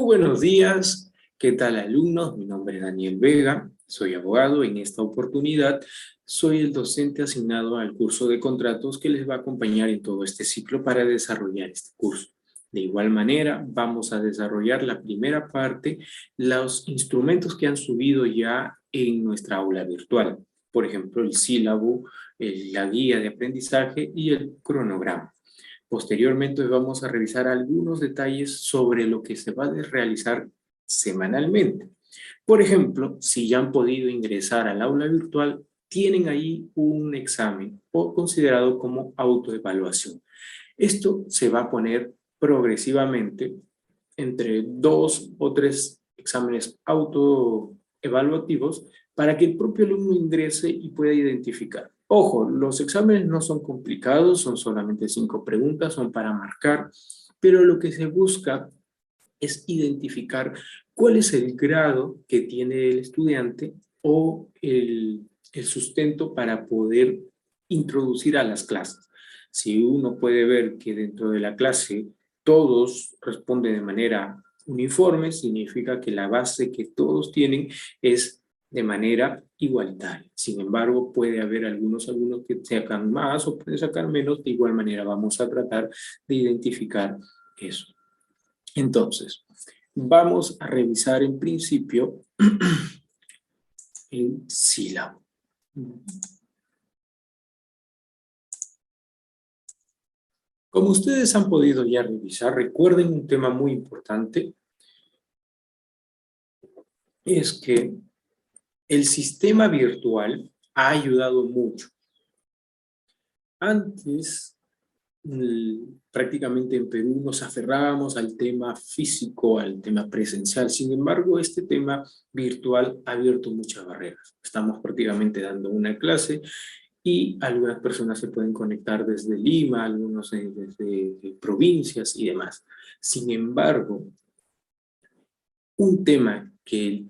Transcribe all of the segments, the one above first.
buenos días, ¿qué tal alumnos? Mi nombre es Daniel Vega, soy abogado. En esta oportunidad soy el docente asignado al curso de contratos que les va a acompañar en todo este ciclo para desarrollar este curso. De igual manera, vamos a desarrollar la primera parte, los instrumentos que han subido ya en nuestra aula virtual. Por ejemplo, el sílabo, la guía de aprendizaje y el cronograma. Posteriormente vamos a revisar algunos detalles sobre lo que se va a realizar semanalmente. Por ejemplo, si ya han podido ingresar al aula virtual, tienen ahí un examen o considerado como autoevaluación. Esto se va a poner progresivamente entre 2 o 3 exámenes autoevaluativos para que el propio alumno ingrese y pueda identificar. Ojo, los exámenes no son complicados, son solamente 5 preguntas, son para marcar, pero lo que se busca es identificar cuál es el grado que tiene el estudiante o el sustento para poder introducir a las clases. Si uno puede ver que dentro de la clase todos responden de manera uniforme, significa que la base que todos tienen es de manera igualitaria. Sin embargo, puede haber algunos alumnos que sacan más o pueden sacar menos. De igual manera, vamos a tratar de identificar eso. Entonces, vamos a revisar en principio el sílabo. Como ustedes han podido ya revisar, recuerden un tema muy importante, es que el sistema virtual ha ayudado mucho. Antes, prácticamente en Perú nos aferrábamos al tema físico, al tema presencial. Sin embargo, este tema virtual ha abierto muchas barreras. Estamos prácticamente dando una clase y algunas personas se pueden conectar desde Lima, algunos desde provincias y demás. Sin embargo, un tema que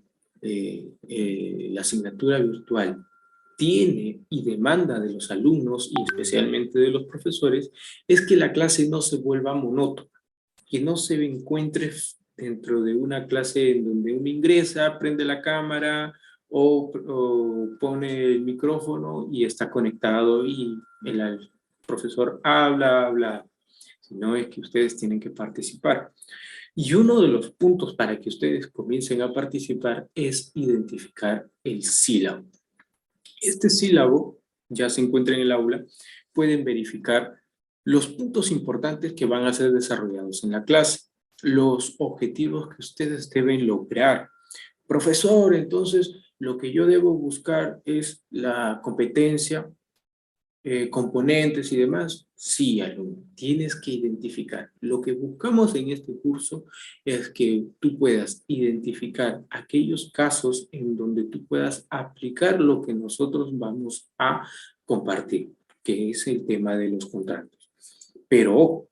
la asignatura virtual tiene y demanda de los alumnos y especialmente de los profesores es que la clase no se vuelva monótona, que no se encuentre dentro de una clase en donde uno ingresa, prende la cámara o pone el micrófono y está conectado y el profesor habla, sino es que ustedes tienen que participar. Y uno de los puntos para que ustedes comiencen a participar es identificar el sílabo. Este sílabo ya se encuentra en el aula, pueden verificar los puntos importantes que van a ser desarrollados en la clase, los objetivos que ustedes deben lograr. Profesor, entonces lo que yo debo buscar es la competencia, componentes y demás. Sí, alumno, tienes que identificar. Lo que buscamos en este curso es que tú puedas identificar aquellos casos en donde tú puedas aplicar lo que nosotros vamos a compartir, que es el tema de los contratos. Pero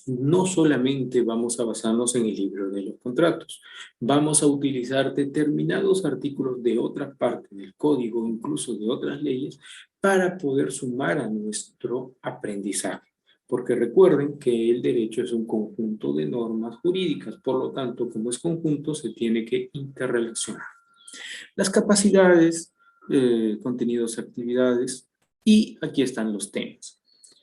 no solamente vamos a basarnos en el libro de los contratos, vamos a utilizar determinados artículos de otra parte del código, incluso de otras leyes, para poder sumar a nuestro aprendizaje. Porque recuerden que el derecho es un conjunto de normas jurídicas, por lo tanto, como es conjunto, se tiene que interrelacionar. Las capacidades, contenidos, actividades, y aquí están los temas.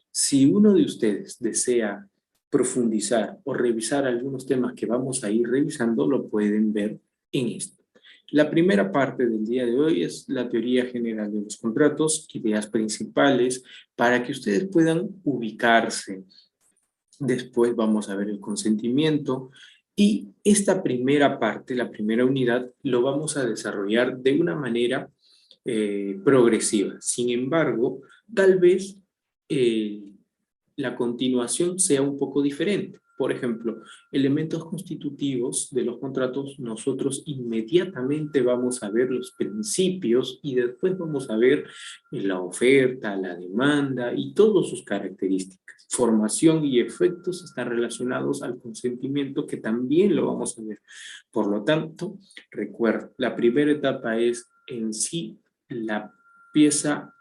Si uno de ustedes desea profundizar o revisar algunos temas que vamos a ir revisando, lo pueden ver en esto. La primera parte del día de hoy es la teoría general de los contratos, ideas principales, para que ustedes puedan ubicarse. Después vamos a ver el consentimiento y esta primera parte, la primera unidad, lo vamos a desarrollar de una manera progresiva. Sin embargo, tal vez la continuación sea un poco diferente. Por ejemplo, elementos constitutivos de los contratos, nosotros inmediatamente vamos a ver los principios y después vamos a ver la oferta, la demanda y todas sus características. Formación y efectos están relacionados al consentimiento, que también lo vamos a ver. Por lo tanto, recuerda, la primera etapa es en sí la pieza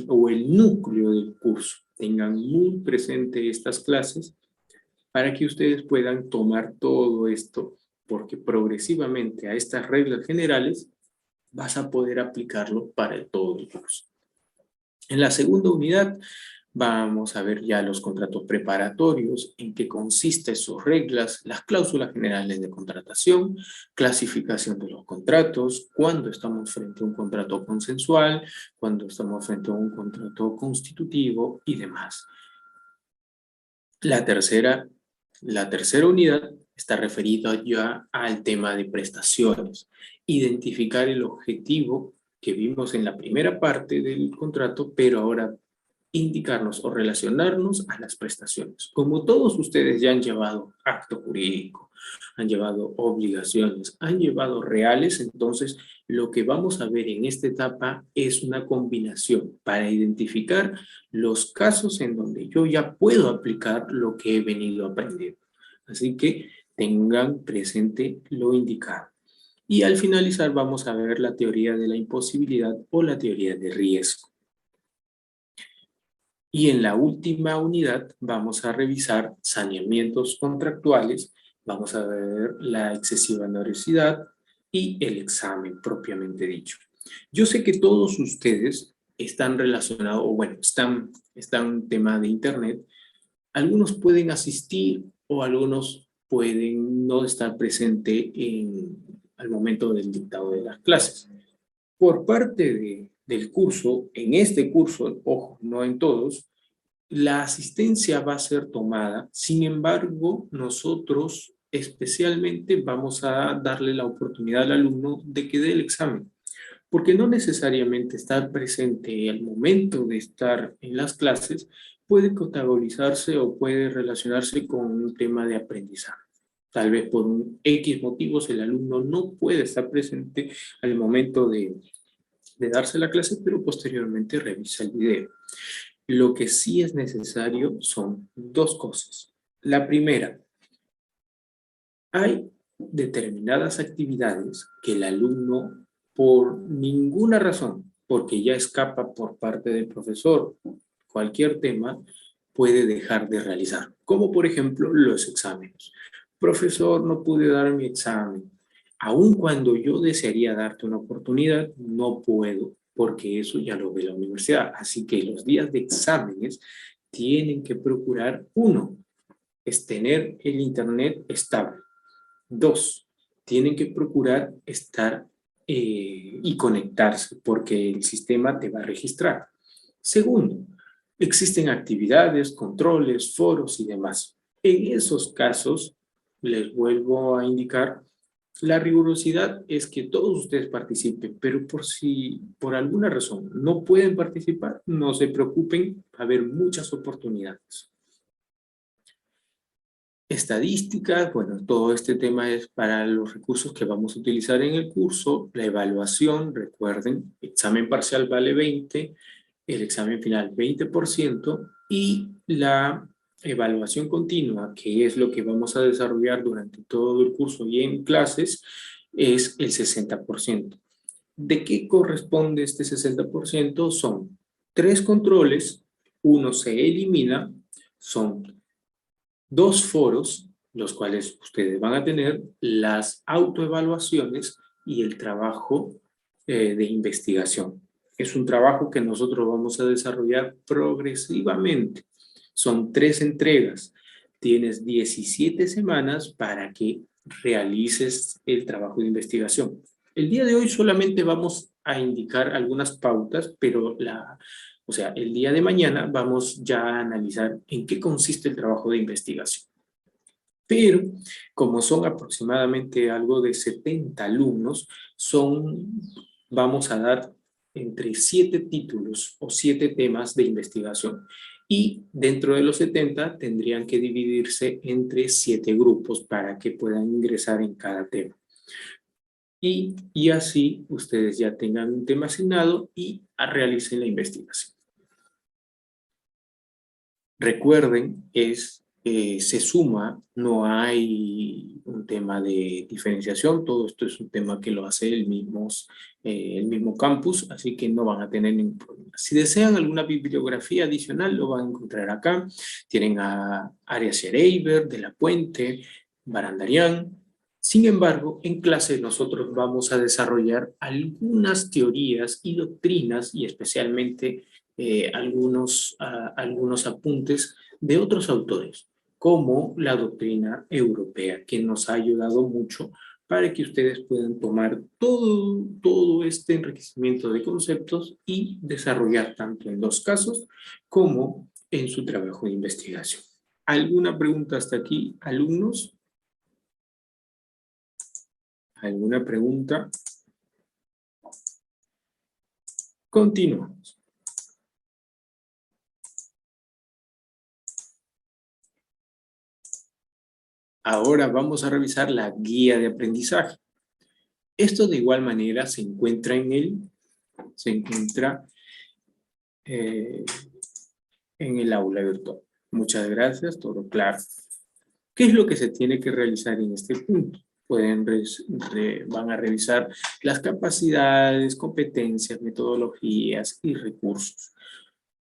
o el núcleo del curso. Tengan muy presente estas clases para que ustedes puedan tomar todo esto porque progresivamente a estas reglas generales vas a poder aplicarlo para todo el curso. En la segunda unidad vamos a ver ya los contratos preparatorios, en qué consisten sus reglas, las cláusulas generales de contratación, clasificación de los contratos, cuando estamos frente a un contrato consensual, cuando estamos frente a un contrato constitutivo y demás. La tercera unidad está referida ya al tema de prestaciones. Identificar el objetivo que vimos en la primera parte del contrato, pero ahora indicarnos o relacionarnos a las prestaciones. Como todos ustedes ya han llevado acto jurídico, han llevado obligaciones, han llevado reales, entonces lo que vamos a ver en esta etapa es una combinación para identificar los casos en donde yo ya puedo aplicar lo que he venido aprendiendo. Así que tengan presente lo indicado. Y al finalizar vamos a ver la teoría de la imposibilidad o la teoría de riesgo. Y en la última unidad vamos a revisar saneamientos contractuales, vamos a ver la excesiva onerosidad y el examen propiamente dicho. Yo sé que todos ustedes están relacionados, o bueno, están en tema de internet. Algunos pueden asistir o algunos pueden no estar presentes al momento del dictado de las clases. Por parte del curso, en este curso, ojo, no en todos, la asistencia va a ser tomada. Sin embargo, nosotros especialmente vamos a darle la oportunidad al alumno de que dé el examen, porque no necesariamente estar presente al momento de estar en las clases puede protagonizarse o puede relacionarse con un tema de aprendizaje. Tal vez por un X motivos el alumno no puede estar presente al momento de darse la clase, pero posteriormente revisa el video. Lo que sí es necesario son dos cosas. La primera, hay determinadas actividades que el alumno, por ninguna razón, porque ya escapa por parte del profesor cualquier tema, puede dejar de realizar. Como por ejemplo los exámenes. Profesor, no pude dar mi examen. Aun cuando yo desearía darte una oportunidad, no puedo, porque eso ya lo ve la universidad. Así que los días de exámenes tienen que procurar, uno, es tener el internet estable. Dos, tienen que procurar estar y conectarse, porque el sistema te va a registrar. Segundo, existen actividades, controles, foros y demás. En esos casos, les vuelvo a indicar, la rigurosidad es que todos ustedes participen, pero por si por alguna razón no pueden participar, no se preocupen, va a haber muchas oportunidades. Estadísticas, bueno, todo este tema es para los recursos que vamos a utilizar en el curso. La evaluación, recuerden, examen parcial vale 20, el examen final 20% y la evaluación continua, que es lo que vamos a desarrollar durante todo el curso y en clases, es el 60%. ¿De qué corresponde este 60%? Son 3 controles, uno se elimina, son 2 foros, los cuales ustedes van a tener, las autoevaluaciones y el trabajo de investigación. Es un trabajo que nosotros vamos a desarrollar progresivamente. Son 3 entregas. Tienes 17 semanas para que realices el trabajo de investigación. El día de hoy solamente vamos a indicar algunas pautas, pero el día de mañana vamos ya a analizar en qué consiste el trabajo de investigación. Pero, como son aproximadamente algo de 70 alumnos, vamos a dar entre 7 títulos o 7 temas de investigación. Y dentro de los 70 tendrían que dividirse entre 7 grupos para que puedan ingresar en cada tema. Y así ustedes ya tengan un tema asignado y realicen la investigación. Recuerden, se suma, no hay un tema de diferenciación, todo esto es un tema que lo hace el mismo campus, así que no van a tener ningún problema. Si desean alguna bibliografía adicional, lo van a encontrar acá. Tienen a Arias Schreiber, De la Puente, Barandarian, Sin embargo, en clase nosotros vamos a desarrollar algunas teorías y doctrinas y especialmente algunos apuntes de otros autores, como la doctrina europea, que nos ha ayudado mucho para que ustedes puedan tomar todo este enriquecimiento de conceptos y desarrollar tanto en los casos como en su trabajo de investigación. ¿Alguna pregunta hasta aquí, alumnos? ¿Alguna pregunta? Continuamos. Ahora vamos a revisar la guía de aprendizaje. Esto de igual manera se encuentra eh, en el aula virtual. Muchas gracias, todo claro. ¿Qué es lo que se tiene que realizar en este punto? Van a revisar las capacidades, competencias, metodologías y recursos.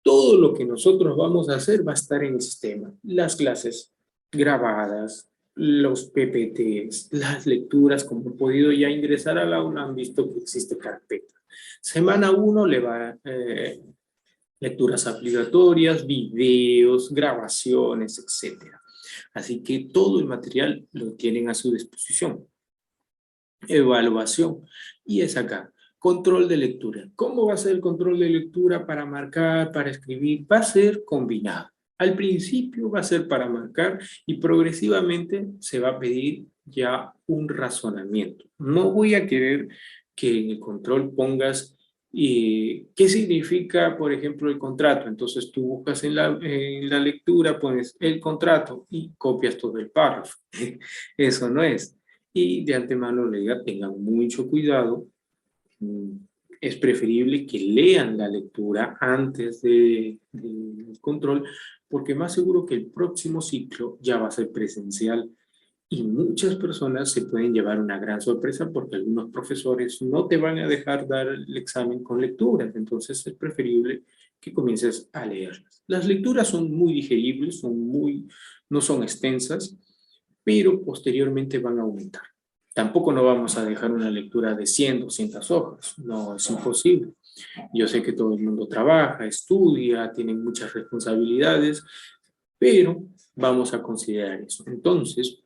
Todo lo que nosotros vamos a hacer va a estar en el sistema. Las clases grabadas, los PPTs, las lecturas, como han podido ya ingresar al aula, han visto que existe carpeta. Semana 1 le va lecturas obligatorias, videos, grabaciones, etc. Así que todo el material lo tienen a su disposición. Evaluación. Y es acá. Control de lectura. ¿Cómo va a ser el control de lectura para marcar, para escribir? Va a ser combinado. Al principio va a ser para marcar y progresivamente se va a pedir ya un razonamiento. No voy a querer que en el control pongas qué significa, por ejemplo, el contrato. Entonces tú buscas en la lectura, pones el contrato y copias todo el párrafo. Eso no es. Y de antemano le diga, tengan mucho cuidado. Es preferible que lean la lectura antes del control, porque más seguro que el próximo ciclo ya va a ser presencial y muchas personas se pueden llevar una gran sorpresa porque algunos profesores no te van a dejar dar el examen con lecturas, entonces es preferible que comiences a leerlas. Las lecturas son muy digeribles, no son extensas, pero posteriormente van a aumentar. Tampoco no vamos a dejar una lectura de 100, 200 hojas, no, es imposible. Yo sé que todo el mundo trabaja, estudia, tiene muchas responsabilidades, pero vamos a considerar eso. Entonces,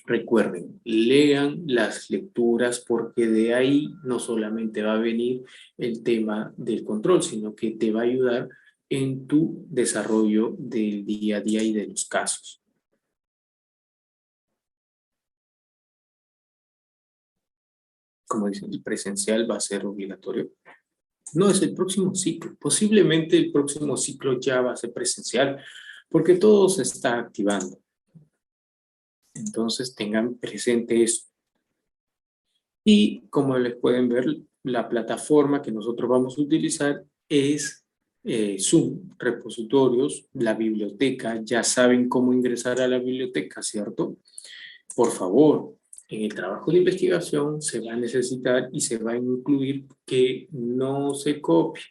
recuerden, lean las lecturas porque de ahí no solamente va a venir el tema del control, sino que te va a ayudar en tu desarrollo del día a día y de los casos. Como dicen, el presencial va a ser obligatorio. No, es el próximo ciclo. Posiblemente el próximo ciclo ya va a ser presencial porque todo se está activando. Entonces tengan presente eso. Y como les pueden ver, la plataforma que nosotros vamos a utilizar es Zoom, repositorios, la biblioteca. Ya saben cómo ingresar a la biblioteca, ¿cierto? Por favor, en el trabajo de investigación se va a necesitar y se va a incluir que no se copie.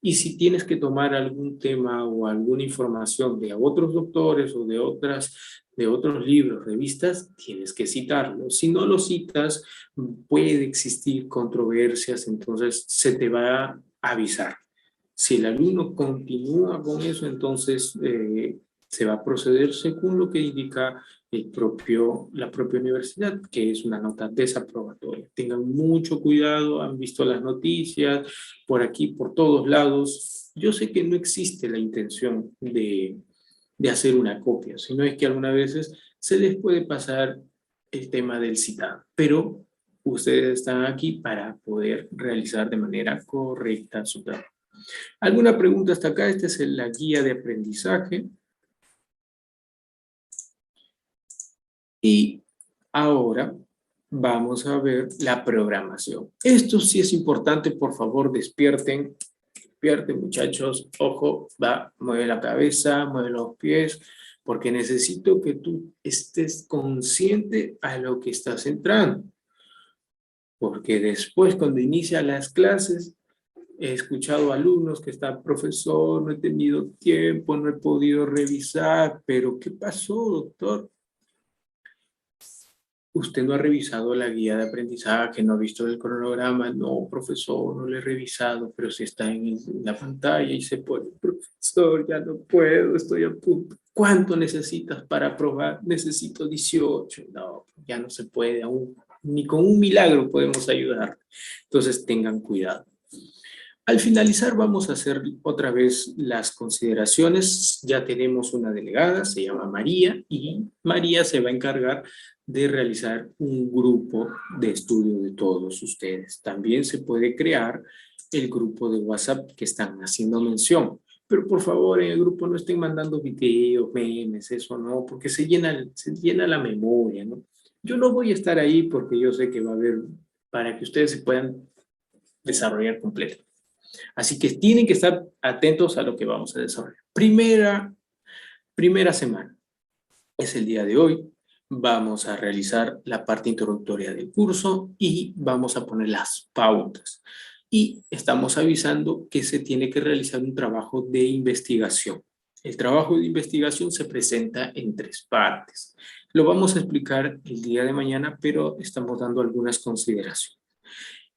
Y si tienes que tomar algún tema o alguna información de otros doctores o de otros libros, revistas, tienes que citarlo. Si no lo citas, puede existir controversias, entonces se te va a avisar. Si el alumno continúa con eso, entonces se va a proceder según lo que indica la propia universidad, que es una nota desaprobatoria. Tengan mucho cuidado, han visto las noticias, por aquí, por todos lados. Yo sé que no existe la intención de hacer una copia, sino es que algunas veces se les puede pasar el tema del citado, pero ustedes están aquí para poder realizar de manera correcta su trabajo. ¿Alguna pregunta hasta acá? Esta es la guía de aprendizaje. Y ahora vamos a ver la programación. Esto sí es importante, por favor, despierten. Despierten, muchachos. Ojo, mueve la cabeza, mueve los pies, porque necesito que tú estés consciente a lo que estás entrando. Porque después, cuando inicia las clases, he escuchado alumnos que están, profesor, no he tenido tiempo, no he podido revisar, pero ¿qué pasó, doctor? Usted no ha revisado la guía de aprendizaje, no ha visto el cronograma. No, profesor, no lo he revisado, pero si está en la pantalla y se pone, profesor, ya no puedo, estoy a punto. ¿Cuánto necesitas para aprobar? Necesito 18. No, ya no se puede aún. Ni con un milagro podemos ayudar. Entonces tengan cuidado. Al finalizar vamos a hacer otra vez las consideraciones. Ya tenemos una delegada, se llama María, y María se va a encargar de realizar un grupo de estudio de todos ustedes. También se puede crear el grupo de WhatsApp que están haciendo mención. Pero por favor, en el grupo no estén mandando videos, memes, eso no, porque se llena la memoria, ¿no? Yo no voy a estar ahí porque yo sé que va a haber, para que ustedes se puedan desarrollar completo. Así que tienen que estar atentos a lo que vamos a desarrollar. Primera semana es el día de hoy. Vamos a realizar la parte introductoria del curso y vamos a poner las pautas. Y estamos avisando que se tiene que realizar un trabajo de investigación. El trabajo de investigación se presenta en 3 partes. Lo vamos a explicar el día de mañana, pero estamos dando algunas consideraciones.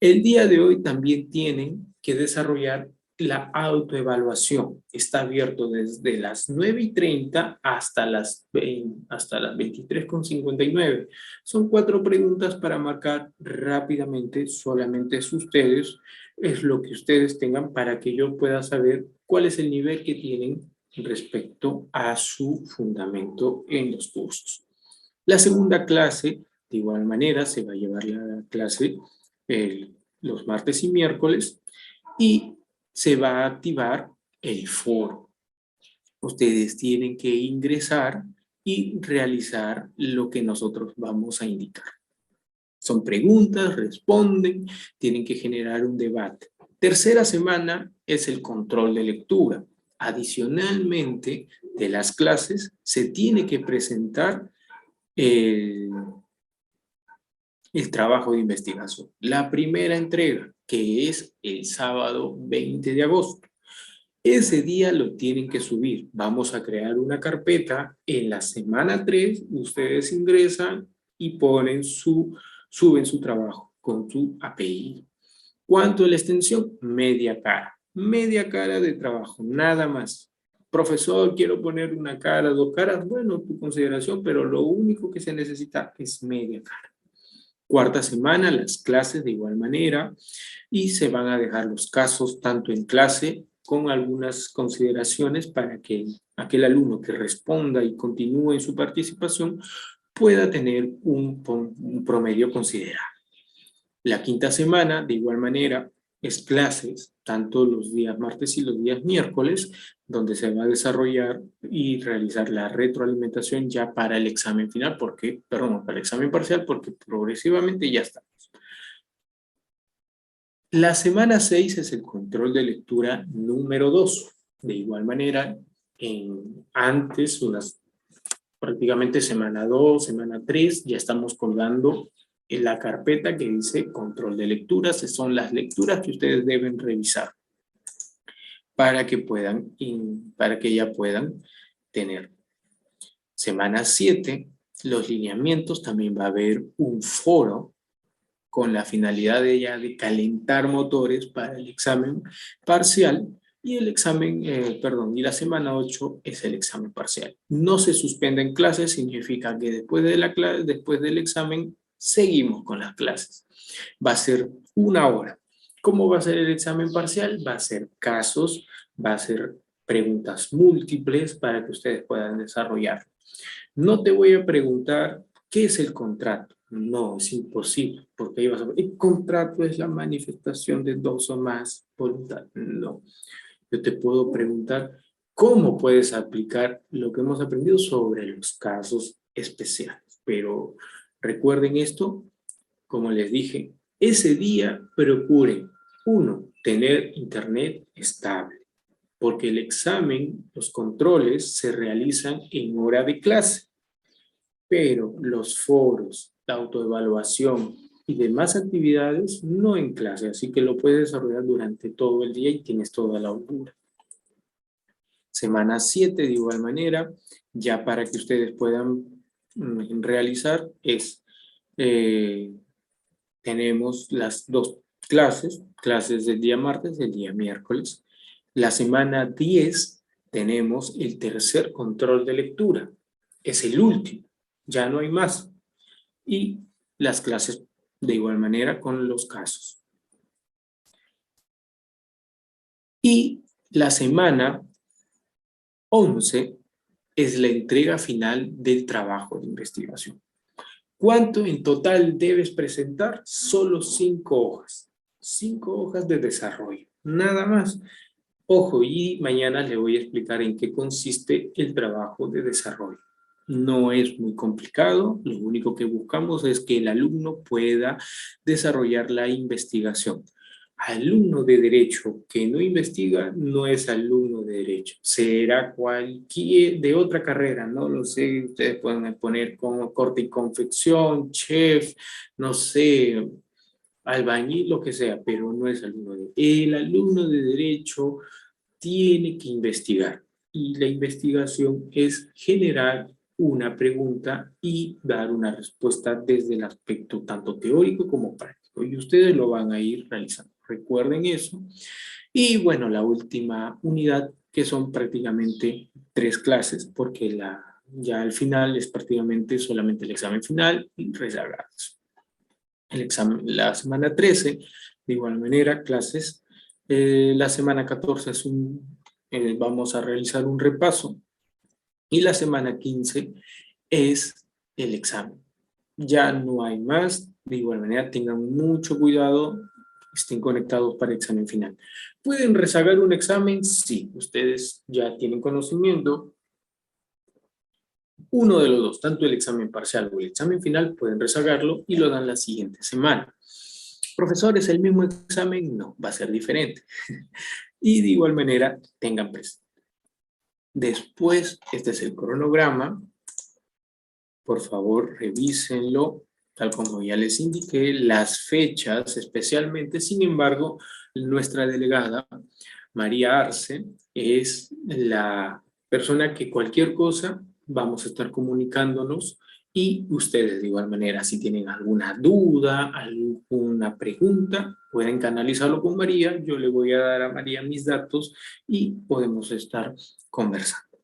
El día de hoy también tienen que desarrollar la autoevaluación. Está abierto desde las 9:30 hasta las 23:59. Son 4 preguntas para marcar rápidamente, solamente es ustedes, es lo que ustedes tengan para que yo pueda saber cuál es el nivel que tienen respecto a su fundamento en los cursos. La segunda clase, de igual manera, se va a llevar la clase los martes y miércoles y se va a activar el foro. Ustedes tienen que ingresar y realizar lo que nosotros vamos a indicar. Son preguntas, responden, tienen que generar un debate. Tercera semana es el control de lectura. Adicionalmente de las clases, se tiene que presentar el trabajo de investigación. La primera entrega, que es el sábado 20 de agosto. Ese día lo tienen que subir. Vamos a crear una carpeta. En la semana 3, ustedes ingresan y suben su trabajo con su API. ¿Cuánto es la extensión? Media cara. Media cara de trabajo, nada más. Profesor, quiero poner una cara, 2 caras. Bueno, tu consideración, pero lo único que se necesita es media cara. Cuarta semana, las clases de igual manera, y se van a dejar los casos tanto en clase con algunas consideraciones para que aquel alumno que responda y continúe en su participación pueda tener un promedio considerable. La quinta semana, de igual manera, es clases, tanto los días martes y los días miércoles, donde se va a desarrollar y realizar la retroalimentación ya para el examen final, para el examen parcial, porque progresivamente ya estamos. La semana 6 es el control de lectura número 2. De igual manera, antes, prácticamente semana 2, semana 3, ya estamos colgando en la carpeta que dice control de lecturas. Son las lecturas que ustedes deben revisar para que ya puedan tener. Semana 7, los lineamientos, también va a haber un foro con la finalidad de calentar motores para el examen parcial, y y la semana 8 es el examen parcial. No se suspenden clases, significa que después del examen seguimos con las clases. Va a ser 1 hora. ¿Cómo va a ser el examen parcial? Va a ser casos, va a ser preguntas múltiples para que ustedes puedan desarrollar. No te voy a preguntar qué es el contrato. No, es imposible, porque ahí vas a ver, el contrato es la manifestación de 2 o más voluntad. No. Yo te puedo preguntar cómo puedes aplicar lo que hemos aprendido sobre los casos especiales. Pero recuerden esto, como les dije, ese día procuren, 1, tener internet estable, porque el examen, los controles se realizan en hora de clase, pero los foros, la autoevaluación y demás actividades no en clase, así que lo puedes desarrollar durante todo el día y tienes toda la holgura. Semana 7, de igual manera, ya para que ustedes puedan realizar, es Tenemos las dos clases del día martes y del día miércoles. La semana 10 tenemos el tercer control de lectura. Es el último, ya no hay más. Y las clases de igual manera con los casos. Y la semana 11 es la entrega final del trabajo de investigación. ¿Cuánto en total debes presentar? Solo 5 hojas. 5 hojas de desarrollo, nada más. Ojo, y mañana le voy a explicar en qué consiste el trabajo de desarrollo. No es muy complicado, lo único que buscamos es que el alumno pueda desarrollar la investigación. Alumno de derecho que no investiga no es alumno de derecho, será cualquier de otra carrera, no lo sé, ustedes pueden poner como corte y confección, chef, no sé, albañil, lo que sea, pero no es alumno de... El alumno de derecho tiene que investigar y la investigación es generar una pregunta y dar una respuesta desde el aspecto tanto teórico como práctico y ustedes lo van a ir realizando. Recuerden eso. Y bueno, la última unidad que son prácticamente 3 clases porque ya al final es prácticamente solamente el examen final y rezagados. La semana 13, de igual manera, clases. La semana 14 vamos a realizar un repaso y la semana 15 es el examen. Ya no hay más, de igual manera tengan mucho cuidado, estén conectados para el examen final. ¿Pueden rezagar un examen? Sí, ustedes ya tienen conocimiento. Uno de los dos, tanto el examen parcial o el examen final, pueden rezagarlo y lo dan la siguiente semana. Profesor, ¿es el mismo examen? No, va a ser diferente. Y de igual manera, tengan presente. Después, este es el cronograma. Por favor, revísenlo, tal como ya les indiqué, las fechas especialmente. Sin embargo, nuestra delegada, María Arce, es la persona que cualquier cosa vamos a estar comunicándonos y ustedes de igual manera, si tienen alguna duda, alguna pregunta, pueden canalizarlo con María. Yo le voy a dar a María mis datos y podemos estar conversando.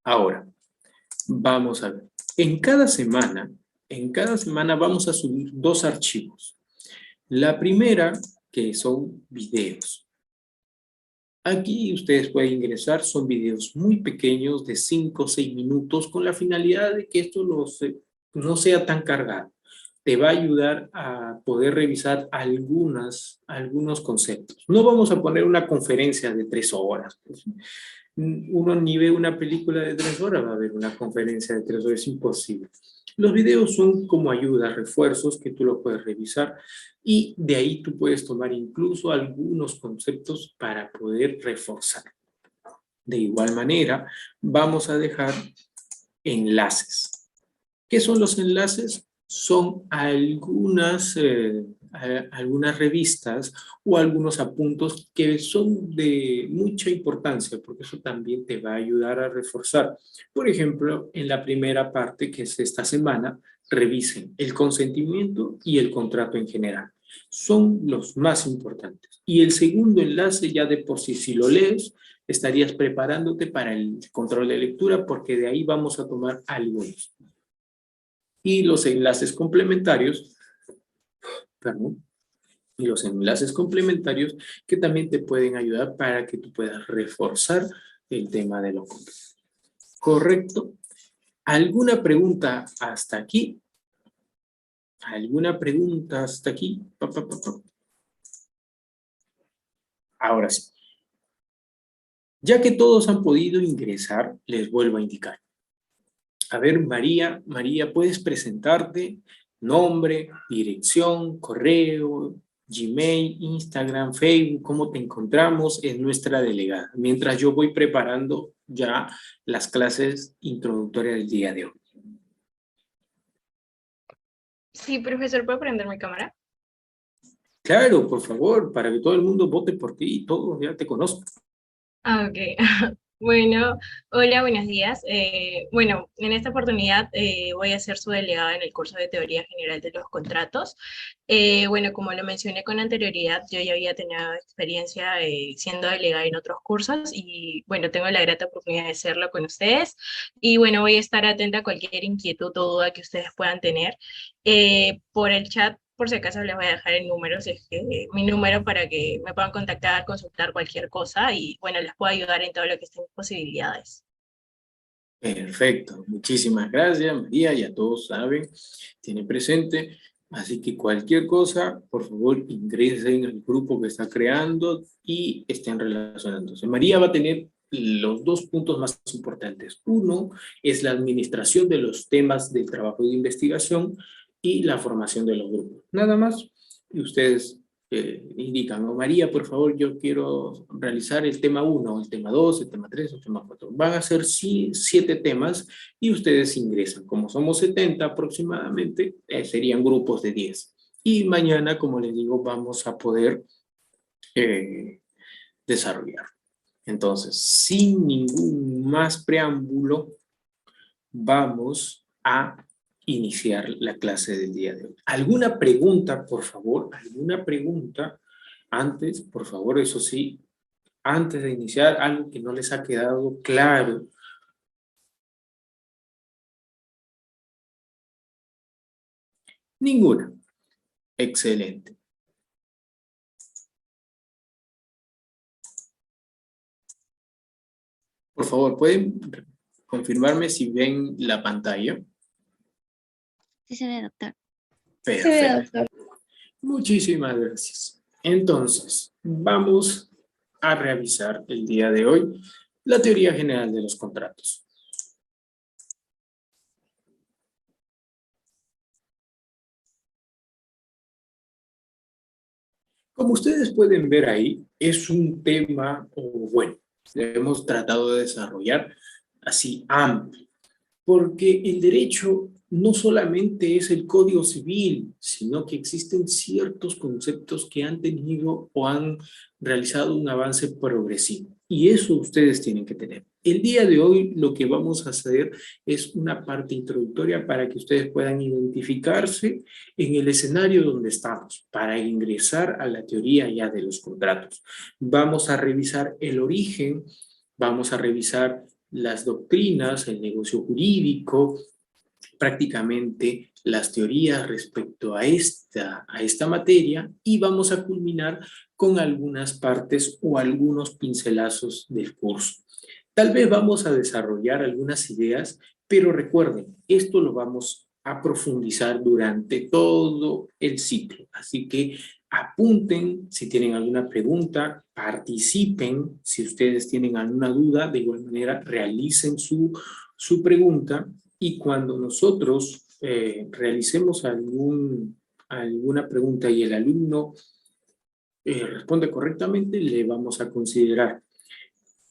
Ahora, vamos a ver. En cada semana vamos a subir 2 archivos. La primera, que son videos. Aquí ustedes pueden ingresar, son videos muy pequeños de 5 o 6 minutos con la finalidad de que esto no sea tan cargado. Te va a ayudar a poder revisar algunos conceptos. No vamos a poner una conferencia de 3 horas. Uno ni ve una película de 3 horas, va a ver una conferencia de 3 horas, es imposible. Los videos son como ayudas, refuerzos que tú lo puedes revisar y de ahí tú puedes tomar incluso algunos conceptos para poder reforzar. De igual manera, vamos a dejar enlaces. ¿Qué son los enlaces? Son algunas revistas o algunos apuntos que son de mucha importancia, porque eso también te va a ayudar a reforzar. Por ejemplo, en la primera parte, que es esta semana, revisen el consentimiento y el contrato en general. Son los más importantes. Y el segundo enlace, ya de por sí, si lo lees, estarías preparándote para el control de lectura, porque de ahí vamos a tomar algunos. Y los enlaces complementarios, perdón, y los enlaces complementarios que también te pueden ayudar para que tú puedas reforzar el tema de lo completo. ¿Correcto? ¿Alguna pregunta hasta aquí? ¿Alguna pregunta hasta aquí? Ahora sí. Ya que todos han podido ingresar, les vuelvo a indicar. A ver, María, ¿puedes presentarte? Nombre, dirección, correo, Gmail, Instagram, Facebook, ¿cómo te encontramos? Es nuestra delegada. Mientras yo voy preparando ya las clases introductorias del día de hoy. Sí, profesor, ¿puedo prender mi cámara? Claro, por favor, para que todo el mundo vote por ti y todos ya te conozcan. Ah, ok. Bueno, hola, buenos días. Bueno, en esta oportunidad voy a ser su delegada en el curso de Teoría General de los Contratos. Bueno, como lo mencioné con anterioridad, yo ya había tenido experiencia siendo delegada en otros cursos y bueno, tengo la grata oportunidad de hacerlo con ustedes. Y bueno, voy a estar atenta a cualquier inquietud o duda que ustedes puedan tener. Por el chat, por si acaso les voy a dejar el número, si es que, mi número para que me puedan contactar, consultar cualquier cosa y bueno, les puedo ayudar en todo lo que estén mis posibilidades. Perfecto, muchísimas gracias María, ya todos saben, tiene presente, así que cualquier cosa, por favor ingresen al grupo que está creando y estén relacionándose. María va a tener los dos puntos más importantes. Uno es la administración de los temas del trabajo de investigación y la formación de los grupos. Nada más, y ustedes indican, oh, María, por favor, yo quiero realizar el tema 1, el tema 2, el tema 3, el tema 4. Van a ser 7 temas y ustedes ingresan. Como somos 70 aproximadamente, serían grupos de 10. Y mañana, como les digo, vamos a poder eh, desarrollar. Entonces, sin ningún más preámbulo, vamos a iniciar la clase del día de hoy. ¿Alguna pregunta, por favor? ¿Alguna pregunta? Antes, por favor, eso sí, antes de iniciar, algo que no les ha quedado claro. Ninguna. Excelente. Por favor, ¿pueden confirmarme si ven la pantalla? Sí se ve, doctor. Perfecto. Muchísimas gracias. Entonces, vamos a revisar el día de hoy la teoría general de los contratos. Como ustedes pueden ver ahí, es un tema, o bueno, hemos tratado de desarrollar así amplio, porque el derecho no solamente es el Código Civil, sino que existen ciertos conceptos que han tenido o han realizado un avance progresivo. Y eso ustedes tienen que tener. El día de hoy lo que vamos a hacer es una parte introductoria para que ustedes puedan identificarse en el escenario donde estamos, para ingresar a la teoría ya de los contratos. Vamos a revisar el origen, vamos a revisar las doctrinas, el negocio jurídico, prácticamente las teorías respecto a esta materia y vamos a culminar con algunas partes o algunos pincelazos del curso. Tal vez vamos a desarrollar algunas ideas, pero recuerden, esto lo vamos a profundizar durante todo el ciclo. Así que apunten si tienen alguna pregunta, participen si ustedes tienen alguna duda, de igual manera realicen su pregunta y cuando nosotros realicemos alguna pregunta y el alumno responde correctamente, le vamos a considerar.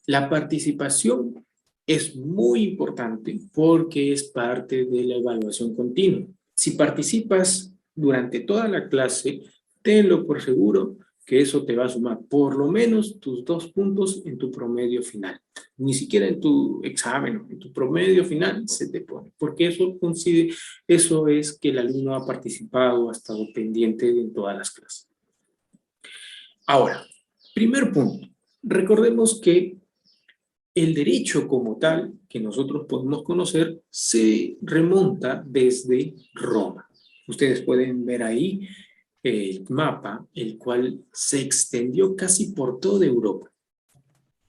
La participación es muy importante porque es parte de la evaluación continua. Si participas durante toda la clase, tenlo por seguro que eso te va a sumar por lo menos tus 2 puntos en tu promedio final. Ni siquiera en tu examen, en tu promedio final se te pone, porque eso es que el alumno ha participado, ha estado pendiente en todas las clases. Ahora, primer punto, recordemos que el derecho como tal, que nosotros podemos conocer, se remonta desde Roma. Ustedes pueden ver ahí el mapa, el cual se extendió casi por toda Europa.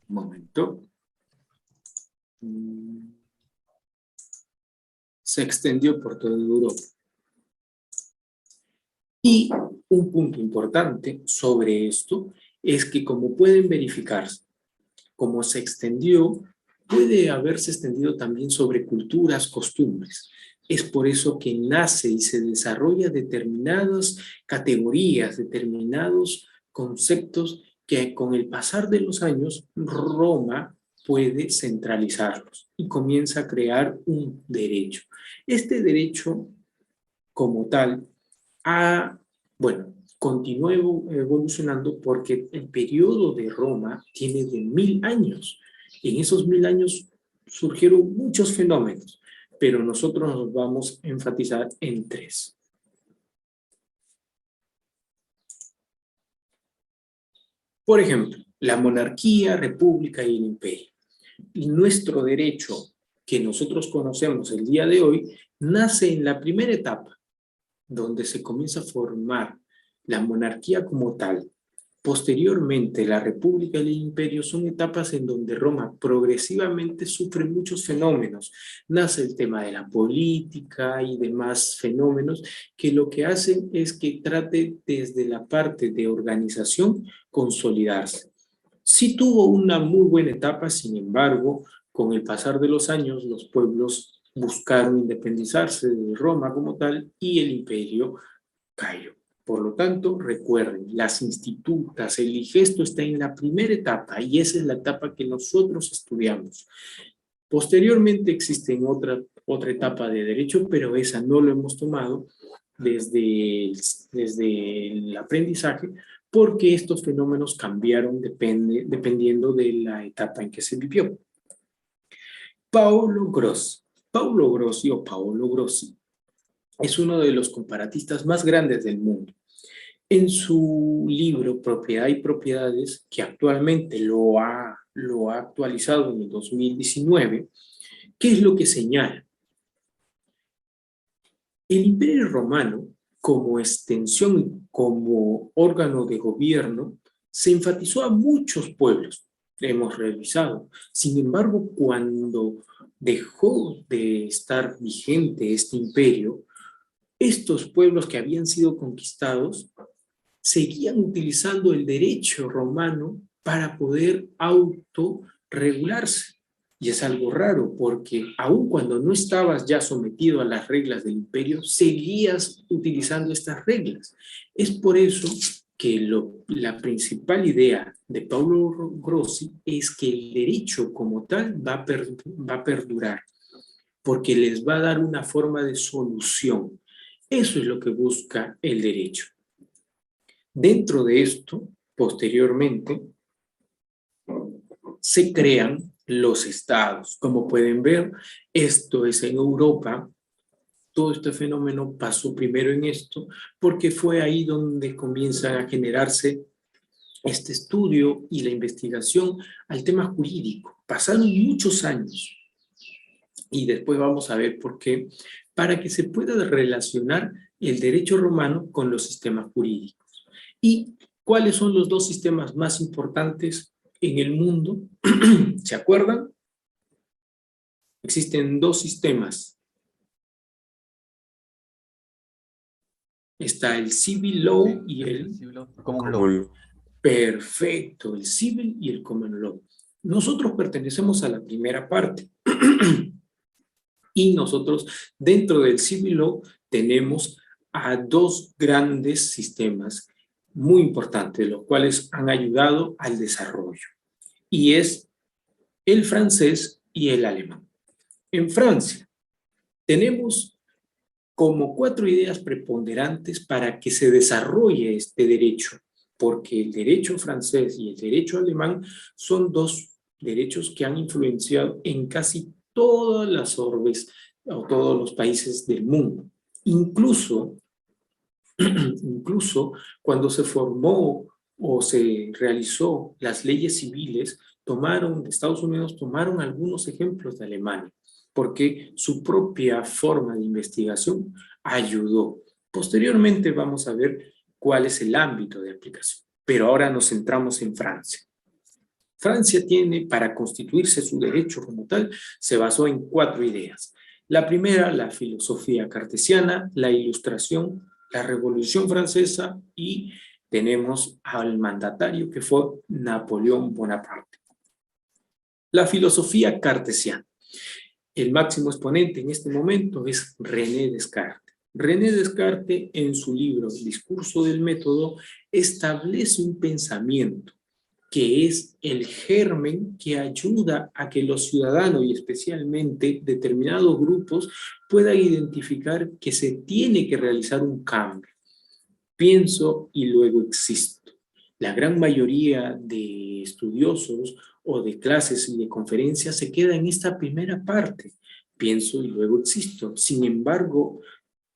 Un momento. Se extendió por toda Europa. Y un punto importante sobre esto es que, como pueden verificarse, como se extendió, puede haberse extendido también sobre culturas, costumbres. Es por eso que nace y se desarrolla determinadas categorías, determinados conceptos que con el pasar de los años Roma puede centralizarlos y comienza a crear un derecho. Este derecho como tal bueno, continúa evolucionando porque el periodo de Roma tiene de 1000 años. En esos 1000 años surgieron muchos fenómenos, pero nosotros nos vamos a enfatizar en 3. Por ejemplo, la monarquía, república y el imperio. Y nuestro derecho que nosotros conocemos el día de hoy nace en la primera etapa, donde se comienza a formar la monarquía como tal. Posteriormente, la república y el imperio son etapas en donde Roma progresivamente sufre muchos fenómenos. Nace el tema de la política y demás fenómenos que lo que hacen es que trate desde la parte de organización consolidarse. Sí tuvo una muy buena etapa, sin embargo, con el pasar de los años, los pueblos buscaron independizarse de Roma como tal y el imperio cayó. Por lo tanto, recuerden, las institutas, el digesto está en la primera etapa y esa es la etapa que nosotros estudiamos. Posteriormente existe otra etapa de derecho, pero esa no lo hemos tomado desde el aprendizaje porque estos fenómenos cambiaron dependiendo de la etapa en que se vivió. Paolo Grossi. Paolo Grossi o Paolo Grossi es uno de los comparatistas más grandes del mundo. En su libro Propiedad y Propiedades, que actualmente lo ha actualizado en el 2019, ¿qué es lo que señala? El Imperio Romano, como extensión, como órgano de gobierno, se enfatizó a muchos pueblos, hemos revisado. Sin embargo, cuando dejó de estar vigente este imperio, estos pueblos que habían sido conquistados seguían utilizando el derecho romano para poder autorregularse. Y es algo raro porque aun cuando no estabas ya sometido a las reglas del imperio, seguías utilizando estas reglas. Es por eso que la principal idea de Paolo Grossi es que el derecho como tal va a perdurar, porque les va a dar una forma de solución. Eso es lo que busca el derecho. Dentro de esto, posteriormente, se crean los estados. Como pueden ver, esto es en Europa. Todo este fenómeno pasó primero en esto, porque fue ahí donde comienza a generarse este estudio y la investigación al tema jurídico. Pasaron muchos años y después vamos a ver por qué, para que se pueda relacionar el derecho romano con los sistemas jurídicos. ¿Y cuáles son los 2 sistemas más importantes en el mundo? ¿Se acuerdan? Existen 2 sistemas. Está el Civil Law y el Common Law. Perfecto, el Civil y el Common Law. Nosotros pertenecemos a la primera parte. Y nosotros, dentro del Civil Law, tenemos a 2 grandes sistemas muy importantes, los cuales han ayudado al desarrollo. Y es el francés y el alemán. En Francia, tenemos como 4 ideas preponderantes para que se desarrolle este derecho, porque el derecho francés y el derecho alemán son 2 derechos que han influenciado en casi todas las orbes o todos los países del mundo. Incluso cuando se formó o se realizó las leyes civiles, Estados Unidos tomaron algunos ejemplos de Alemania, porque su propia forma de investigación ayudó. Posteriormente vamos a ver cuál es el ámbito de aplicación, pero ahora nos centramos en Francia. Francia tiene, para constituirse su derecho como tal, se basó en 4 ideas. La primera, la filosofía cartesiana, la ilustración, la Revolución Francesa y tenemos al mandatario que fue Napoleón Bonaparte. La filosofía cartesiana. El máximo exponente en este momento es René Descartes. René Descartes, en su libro Discurso del Método, establece un pensamiento que es el germen que ayuda a que los ciudadanos y especialmente determinados grupos puedan identificar que se tiene que realizar un cambio. Pienso y luego existo. La gran mayoría de estudiosos o de clases y de conferencias se queda en esta primera parte. Pienso y luego existo. Sin embargo,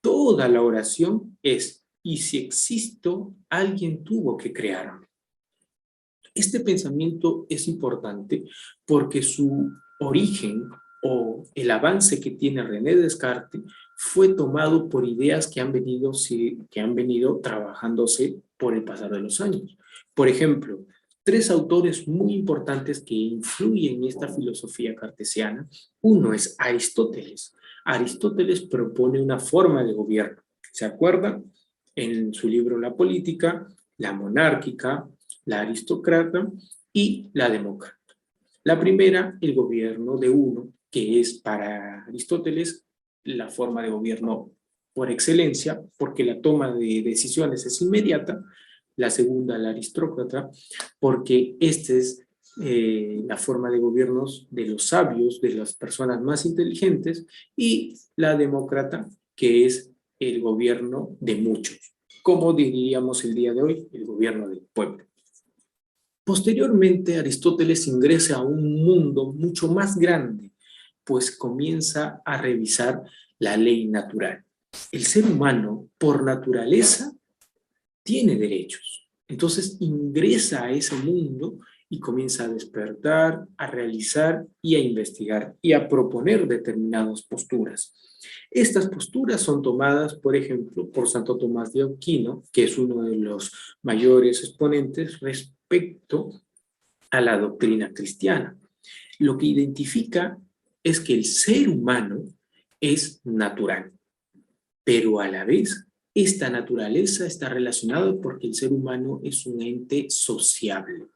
toda la oración es, y si existo, alguien tuvo que crearme. Este pensamiento es importante porque su origen o el avance que tiene René Descartes fue tomado por ideas que han venido trabajándose por el pasar de los años. Por ejemplo, tres autores muy importantes que influyen en esta filosofía cartesiana. Uno es Aristóteles. Aristóteles propone una forma de gobierno. ¿Se acuerdan? En su libro La Política, la monárquica, la aristócrata y la demócrata. La primera, el gobierno de uno, que es para Aristóteles la forma de gobierno por excelencia, porque la toma de decisiones es inmediata. La segunda, la aristócrata, porque esta es la forma de gobiernos de los sabios, de las personas más inteligentes, y la demócrata, que es el gobierno de muchos. Como diríamos el día de hoy, el gobierno del pueblo. Posteriormente, Aristóteles ingresa a un mundo mucho más grande, pues comienza a revisar la ley natural. El ser humano, por naturaleza, tiene derechos. Entonces ingresa a ese mundo y comienza a despertar, a realizar y a investigar y a proponer determinadas posturas. Estas posturas son tomadas, por ejemplo, por Santo Tomás de Aquino, que es uno de los mayores exponentes respecto a la doctrina cristiana. Lo que identifica es que el ser humano es natural, pero a la vez esta naturaleza está relacionada porque el ser humano es un ente sociable.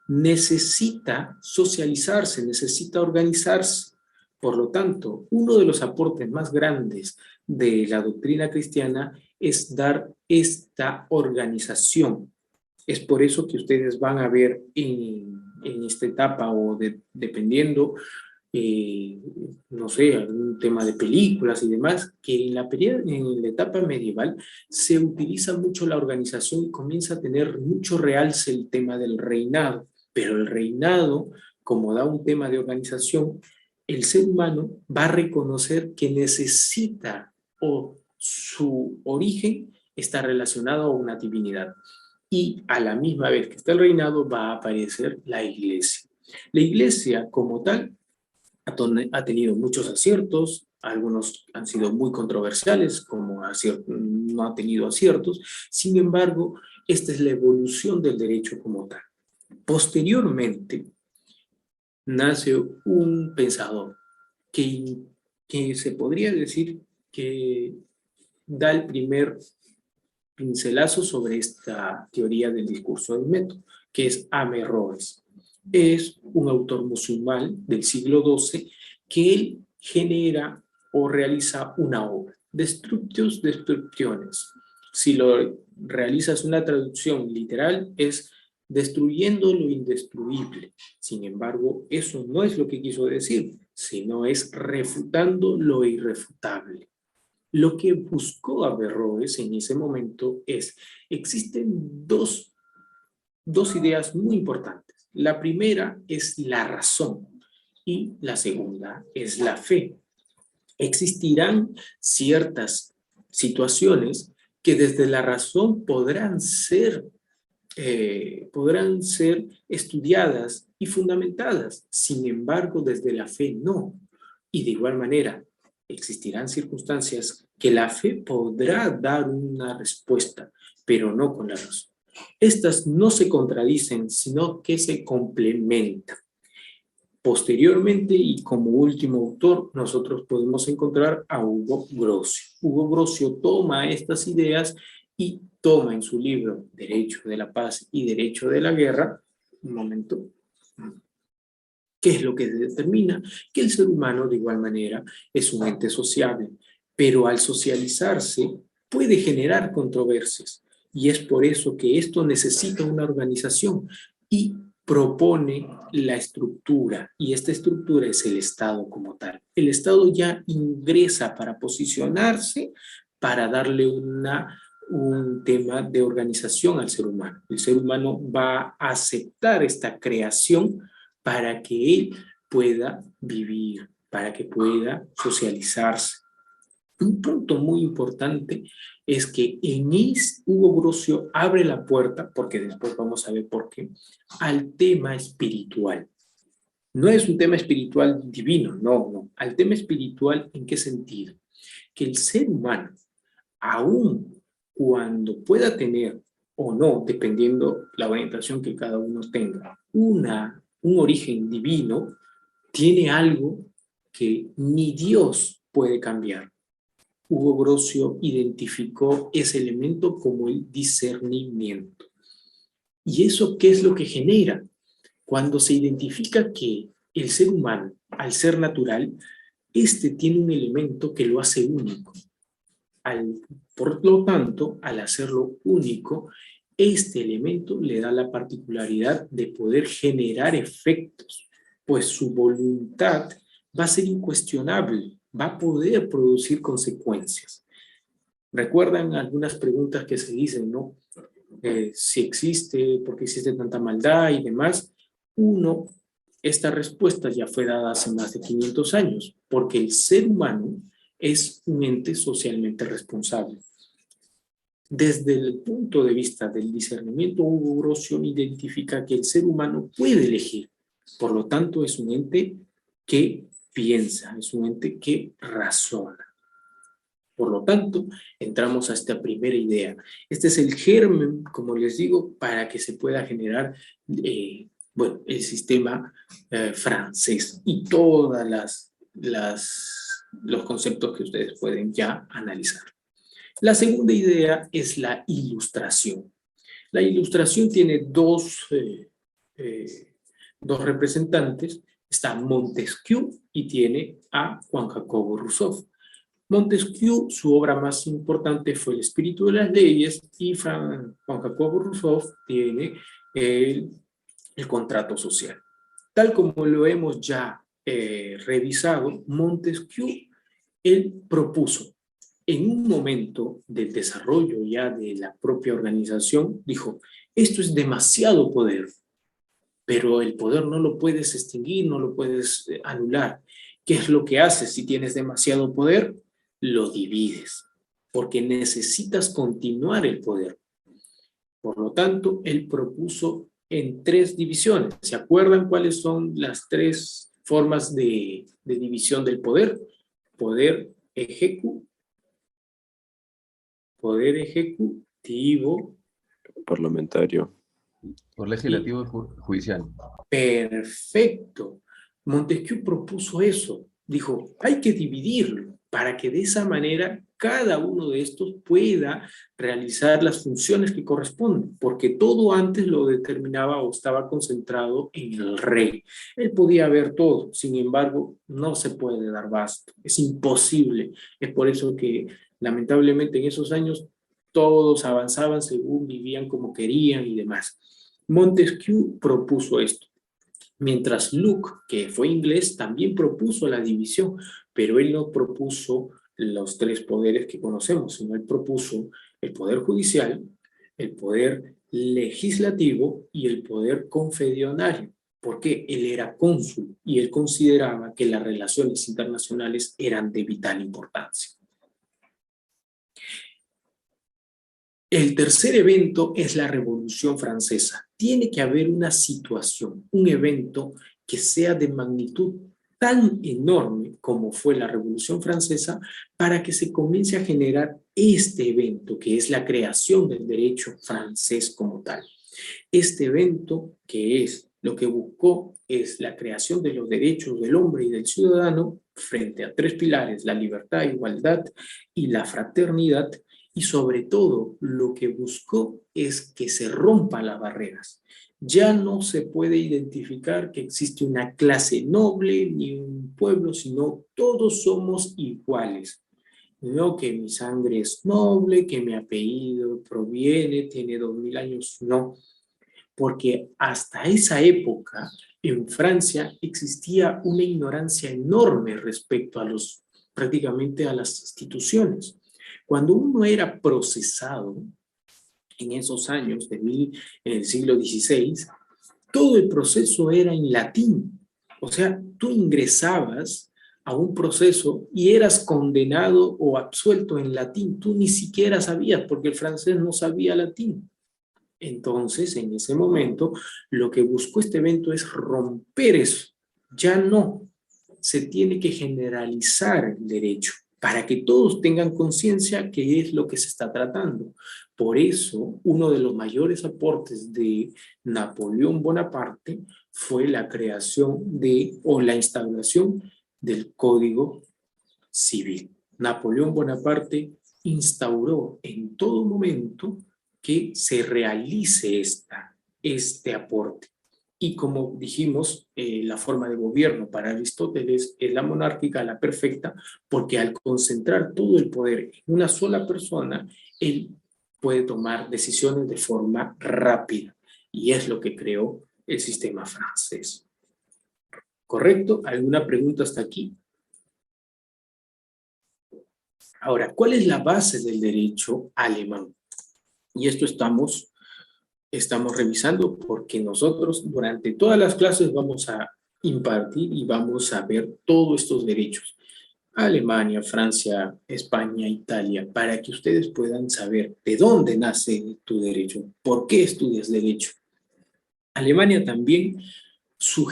Necesita socializarse, necesita organizarse. Por lo tanto, uno de los aportes más grandes de la doctrina cristiana es dar esta organización. Es por eso que ustedes van a ver en esta etapa o dependiendo, no sé, algún tema de películas y demás, que en la etapa medieval se utiliza mucho la organización y comienza a tener mucho realce el tema del reinado. Pero el reinado, como da un tema de organización, el ser humano va a reconocer que necesita o su origen está relacionado a una divinidad. Y a la misma vez que está el reinado va a aparecer la iglesia. La iglesia como tal ha tenido muchos aciertos, algunos han sido muy controversiales, como no ha tenido aciertos. Sin embargo, esta es la evolución del derecho como tal. Posteriormente, nace un pensador que se podría decir que da el primer pincelazo sobre esta teoría del discurso del método, que es Averroes. Es un autor musulmán del siglo XII que él genera o realiza una obra, Destructios Destructiones. Si lo realizas una traducción literal, es destruyendo lo indestruible. Sin embargo, eso no es lo que quiso decir, sino es refutando lo irrefutable. Lo que buscó Averroes en ese momento existen dos ideas muy importantes. La primera es la razón y la segunda es la fe. Existirán ciertas situaciones que desde la razón podrán ser estudiadas y fundamentadas. Sin embargo, desde la fe no. Y de igual manera, existirán circunstancias que la fe podrá dar una respuesta, pero no con la razón. Estas no se contradicen, sino que se complementan. Posteriormente, y como último autor, nosotros podemos encontrar a Hugo Grocio. Hugo Grocio toma estas ideas y toma en su libro Derecho de la Paz y Derecho de la Guerra, un momento, ¿qué es lo que determina? Que el ser humano, de igual manera, es un ente sociable, pero al socializarse puede generar controversias. Y es por eso que esto necesita una organización y propone la estructura, y esta estructura es el Estado como tal. El Estado ya ingresa para posicionarse, para darle una un tema de organización al ser humano. El ser humano va a aceptar esta creación para que él pueda vivir, para que pueda socializarse. Un punto muy importante es que Hugo Grocio abre la puerta, porque después vamos a ver por qué, al tema espiritual. No es un tema espiritual divino, no. Al tema espiritual, ¿en qué sentido? Que el ser humano, aún cuando pueda tener o no, dependiendo la orientación que cada uno tenga, un origen divino, tiene algo que ni Dios puede cambiar. Hugo Grocio identificó ese elemento como el discernimiento. ¿Y eso qué es lo que genera? Cuando se identifica que el ser humano, al ser natural, tiene un elemento que lo hace único. Por lo tanto, al hacerlo único, este elemento le da la particularidad de poder generar efectos, pues su voluntad va a ser incuestionable, va a poder producir consecuencias. ¿Recuerdan algunas preguntas que se dicen, no? Si existe, por qué existe tanta maldad y demás. Esta respuesta ya fue dada hace más de 500 años, porque el ser humano es un ente socialmente responsable. Desde el punto de vista del discernimiento, Hugo Grocio identifica que el ser humano puede elegir. Por lo tanto, es un ente que piensa, es un ente que razona. Por lo tanto, entramos a esta primera idea. Este es el germen, como les digo, para que se pueda generar el sistema francés y todos los conceptos que ustedes pueden ya analizar. La segunda idea es la ilustración. La ilustración tiene dos representantes. Está Montesquieu y tiene a Juan Jacobo Rousseau. Montesquieu, su obra más importante fue El espíritu de las leyes, y Juan Jacobo Rousseau tiene el contrato social. Tal como lo hemos ya revisado, Montesquieu, él propuso, en un momento del desarrollo ya de la propia organización, dijo, esto es demasiado poder, pero el poder no lo puedes extinguir, no lo puedes anular. ¿Qué es lo que haces si tienes demasiado poder? Lo divides, porque necesitas continuar el poder. Por lo tanto, él propuso en 3 divisiones. ¿Se acuerdan cuáles son las 3 formas de división del poder? Poder ejecutivo, parlamentario. Por legislativo y judicial. Perfecto. Montesquieu propuso eso. Dijo, hay que dividirlo para que de esa manera cada uno de estos pueda realizar las funciones que corresponden, porque todo antes lo determinaba o estaba concentrado en el rey. Él podía ver todo, sin embargo, no se puede dar basto. Es imposible. Es por eso que, lamentablemente, en esos años todos avanzaban según vivían como querían y demás. Montesquieu propuso esto. Mientras Locke, que fue inglés, también propuso la división, pero él no propuso los 3 poderes que conocemos, sino él propuso el poder judicial, el poder legislativo y el poder confederal, porque él era cónsul y él consideraba que las relaciones internacionales eran de vital importancia. El tercer evento es la Revolución Francesa. Tiene que haber una situación, un evento que sea de magnitud tan enorme como fue la Revolución Francesa para que se comience a generar este evento, que es la creación del derecho francés como tal. Este evento, que es lo que buscó, es la creación de los derechos del hombre y del ciudadano frente a 3 pilares, la libertad, igualdad y la fraternidad. Y sobre todo, lo que buscó es que se rompan las barreras. Ya no se puede identificar que existe una clase noble ni un pueblo, sino todos somos iguales. No que mi sangre es noble, que mi apellido tiene 2000 años, no. Porque hasta esa época, en Francia, existía una ignorancia enorme respecto prácticamente a las instituciones. Cuando uno era procesado en esos años, en el siglo XVI, todo el proceso era en latín. O sea, tú ingresabas a un proceso y eras condenado o absuelto en latín. Tú ni siquiera sabías, porque el francés no sabía latín. Entonces, en ese momento, lo que buscó este evento es romper eso. Ya no, se tiene que generalizar el derecho para que todos tengan conciencia que es lo que se está tratando. Por eso, uno de los mayores aportes de Napoleón Bonaparte fue la creación o la instauración del Código Civil. Napoleón Bonaparte instauró en todo momento que se realice este aporte. Y como dijimos, la forma de gobierno para Aristóteles es la monárquica, la perfecta, porque al concentrar todo el poder en una sola persona, él puede tomar decisiones de forma rápida. Y es lo que creó el sistema francés. ¿Correcto? ¿Alguna pregunta hasta aquí? Ahora, ¿cuál es la base del derecho alemán? Y esto estamos revisando porque nosotros durante todas las clases vamos a impartir y vamos a ver todos estos derechos. Alemania, Francia, España, Italia, para que ustedes puedan saber de dónde nace tu derecho, por qué estudias derecho. Alemania también, su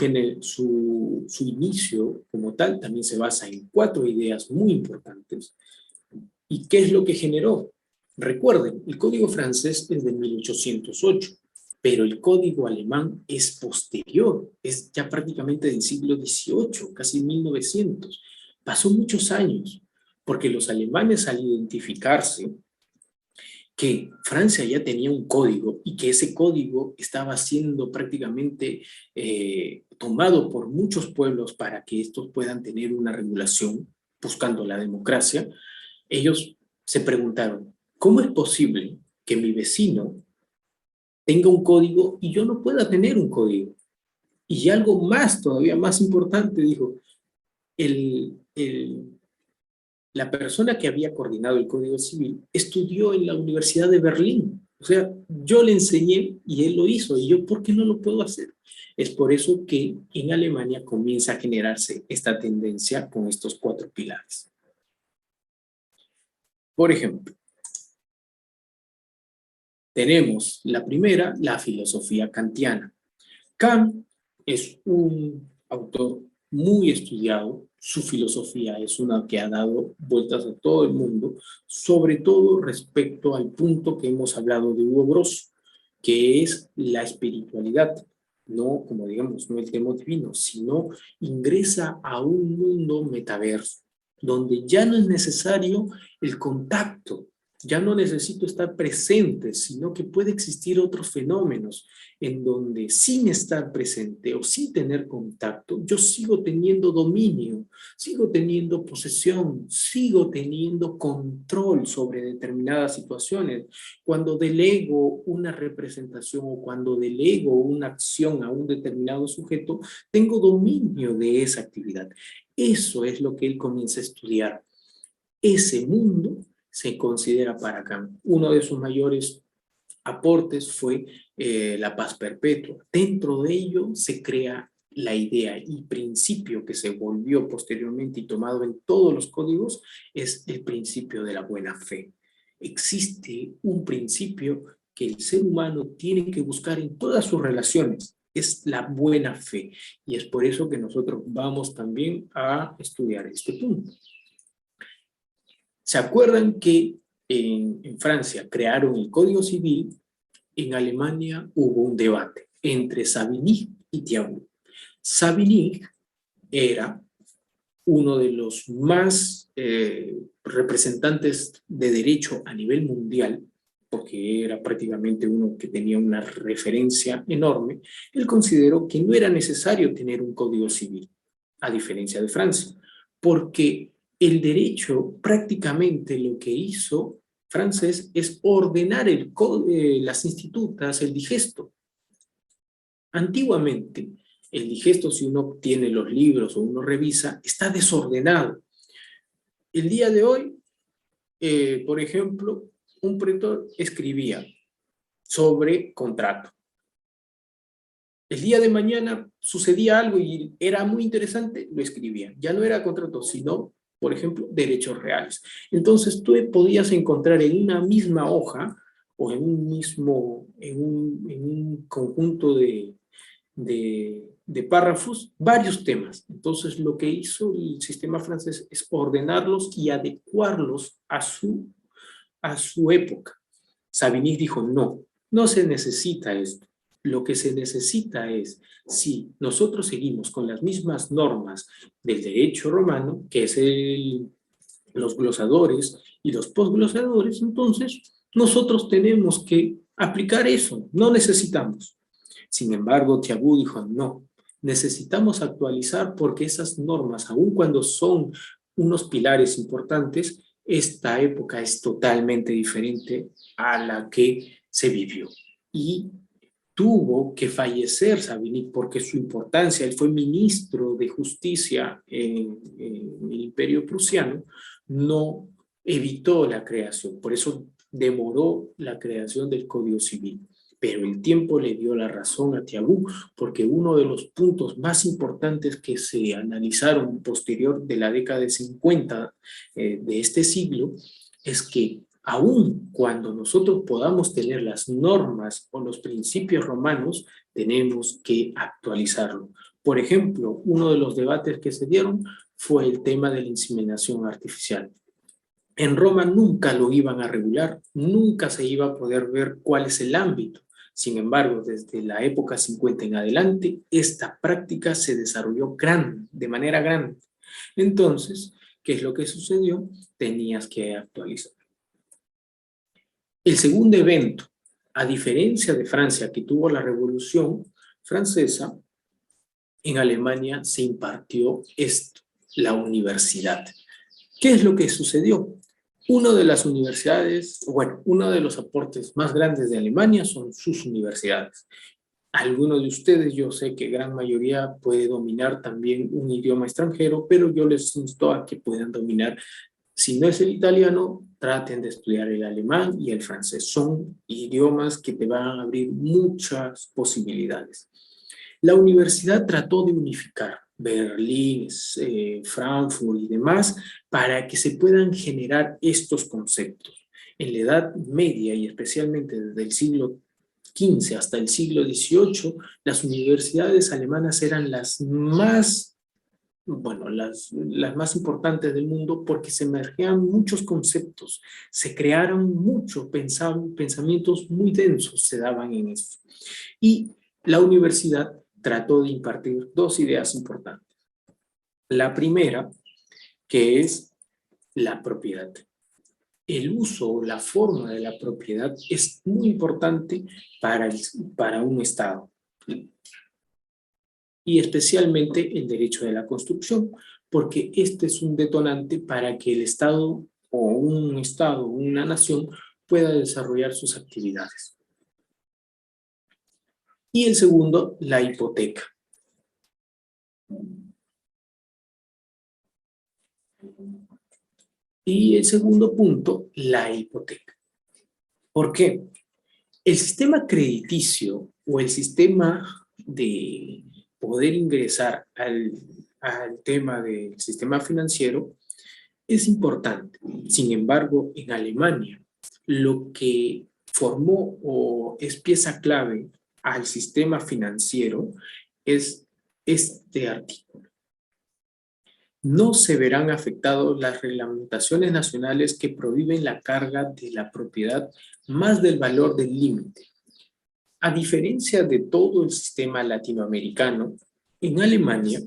inicio como tal, también se basa en 4 ideas muy importantes. ¿Y qué es lo que generó? Recuerden, el Código francés es de 1808, pero el Código alemán es posterior, es ya prácticamente del siglo XVIII, casi 1900. Pasó muchos años, porque los alemanes al identificarse que Francia ya tenía un código y que ese código estaba siendo prácticamente tomado por muchos pueblos para que estos puedan tener una regulación buscando la democracia, ellos se preguntaron, ¿cómo es posible que mi vecino tenga un código y yo no pueda tener un código? Y algo más, todavía más importante, dijo, la persona que había coordinado el Código Civil estudió en la Universidad de Berlín. O sea, yo le enseñé y él lo hizo. Y yo, ¿por qué no lo puedo hacer? Es por eso que en Alemania comienza a generarse esta tendencia con estos 4 pilares. Por ejemplo, tenemos la primera, la filosofía kantiana. Kant es un autor muy estudiado, su filosofía es una que ha dado vueltas a todo el mundo, sobre todo respecto al punto que hemos hablado de Hugo Grosso, que es la espiritualidad, no como digamos, no el tema divino, sino ingresa a un mundo metaverso, donde ya no es necesario el contacto, ya no necesito estar presente, sino que puede existir otros fenómenos en donde sin estar presente o sin tener contacto, yo sigo teniendo dominio, sigo teniendo posesión, sigo teniendo control sobre determinadas situaciones. Cuando delego una representación o cuando delego una acción a un determinado sujeto, tengo dominio de esa actividad. Eso es lo que él comienza a estudiar. Ese mundo se considera para Kant. Uno de sus mayores aportes fue la paz perpetua. Dentro de ello se crea la idea y principio que se volvió posteriormente y tomado en todos los códigos es el principio de la buena fe. Existe un principio que el ser humano tiene que buscar en todas sus relaciones, es la buena fe, y es por eso que nosotros vamos también a estudiar este punto. ¿Se acuerdan que en Francia crearon el Código Civil? En Alemania hubo un debate entre Savigny y Thiabout. Savigny era uno de los más representantes de derecho a nivel mundial, porque era prácticamente uno que tenía una referencia enorme. Él consideró que no era necesario tener un código civil, a diferencia de Francia, porque el derecho prácticamente lo que hizo francés es ordenar las institutas, el digesto. Antiguamente, el digesto, si uno tiene los libros o uno revisa, está desordenado. El día de hoy, por ejemplo, un pretor escribía sobre contrato. El día de mañana sucedía algo y era muy interesante, lo escribía. Ya no era contrato, sino, por ejemplo, derechos reales. Entonces tú podías encontrar en una misma hoja o en un conjunto de párrafos varios temas. Entonces lo que hizo el sistema francés es ordenarlos y adecuarlos a su época. Savigny dijo, no se necesita esto. Lo que se necesita es, si nosotros seguimos con las mismas normas del derecho romano, que es los glosadores y los posglosadores, entonces nosotros tenemos que aplicar eso, no necesitamos. Sin embargo, Thiabout dijo, no, necesitamos actualizar porque esas normas, aun cuando son unos pilares importantes, esta época es totalmente diferente a la que se vivió. Y tuvo que fallecer Savigny porque su importancia, él fue ministro de justicia en el Imperio Prusiano, no evitó la creación, por eso demoró la creación del Código Civil. Pero el tiempo le dio la razón a Thiabout, porque uno de los puntos más importantes que se analizaron posterior de la década de 50 de este siglo es que aun cuando nosotros podamos tener las normas o los principios romanos, tenemos que actualizarlo. Por ejemplo, uno de los debates que se dieron fue el tema de la inseminación artificial. En Roma nunca lo iban a regular, nunca se iba a poder ver cuál es el ámbito. Sin embargo, desde la época 50 en adelante, esta práctica se desarrolló de manera grande. Entonces, ¿qué es lo que sucedió? Tenías que actualizar. El segundo evento, a diferencia de Francia, que tuvo la Revolución Francesa, en Alemania se impartió esto, la universidad. ¿Qué es lo que sucedió? Una de las universidades, bueno, uno de los aportes más grandes de Alemania son sus universidades. Algunos de ustedes, yo sé que gran mayoría puede dominar también un idioma extranjero, pero yo les insto a que puedan dominar, si no es el italiano, traten de estudiar el alemán y el francés. Son idiomas que te van a abrir muchas posibilidades. La universidad trató de unificar Berlín, Frankfurt y demás para que se puedan generar estos conceptos. En la Edad Media y especialmente desde el siglo XV hasta el siglo XVIII, las universidades alemanas eran las más importantes del mundo porque se emergían muchos conceptos, se crearon muchos pensamientos muy densos, se daban en esto. Y la universidad trató de impartir dos ideas importantes. La primera, que es la propiedad. El uso o la forma de la propiedad es muy importante para un Estado. Y especialmente el derecho de la construcción, porque este es un detonante para que el Estado o una nación pueda desarrollar sus actividades. Y el segundo, la hipoteca. Y el segundo punto, la hipoteca. ¿Por qué? El sistema crediticio o el sistema de poder ingresar al tema del sistema financiero es importante. Sin embargo, en Alemania, lo que formó o es pieza clave al sistema financiero es este artículo. No se verán afectadas las reglamentaciones nacionales que prohíben la carga de la propiedad más del valor del límite. A diferencia de todo el sistema latinoamericano, en Alemania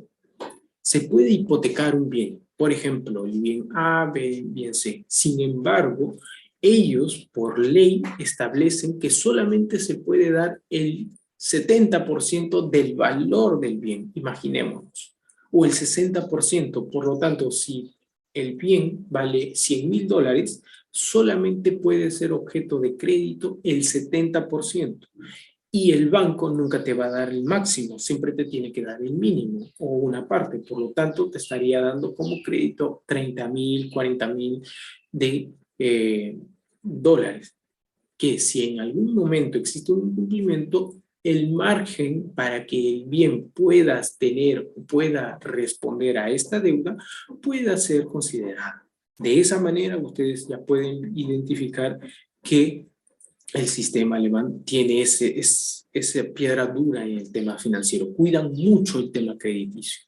se puede hipotecar un bien, por ejemplo, el bien A, bien C. Sin embargo, ellos por ley establecen que solamente se puede dar el 70% del valor del bien, imaginémonos, o el 60%. Por lo tanto, si el bien vale $100,000, solamente puede ser objeto de crédito el 70%. Y el banco nunca te va a dar el máximo, siempre te tiene que dar el mínimo o una parte. Por lo tanto, te estaría dando como crédito 30,000, 40,000 de dólares, que si en algún momento existe un incumplimiento, el margen para que el bien pueda responder a esta deuda pueda ser considerado. De esa manera ustedes ya pueden identificar que el sistema alemán tiene esa piedra dura en el tema financiero, cuidan mucho el tema crediticio.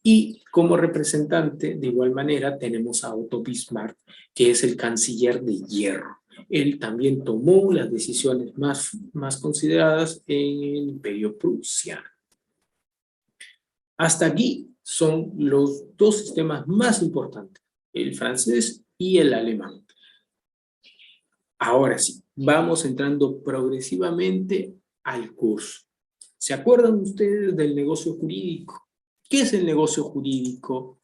Y como representante, de igual manera, tenemos a Otto Bismarck, que es el canciller de hierro. Él también tomó las decisiones más consideradas en el Imperio Prusiano. Hasta aquí son los dos sistemas más importantes, el francés y el alemán. Ahora sí, vamos entrando progresivamente al curso. ¿Se acuerdan ustedes del negocio jurídico? ¿Qué es el negocio jurídico?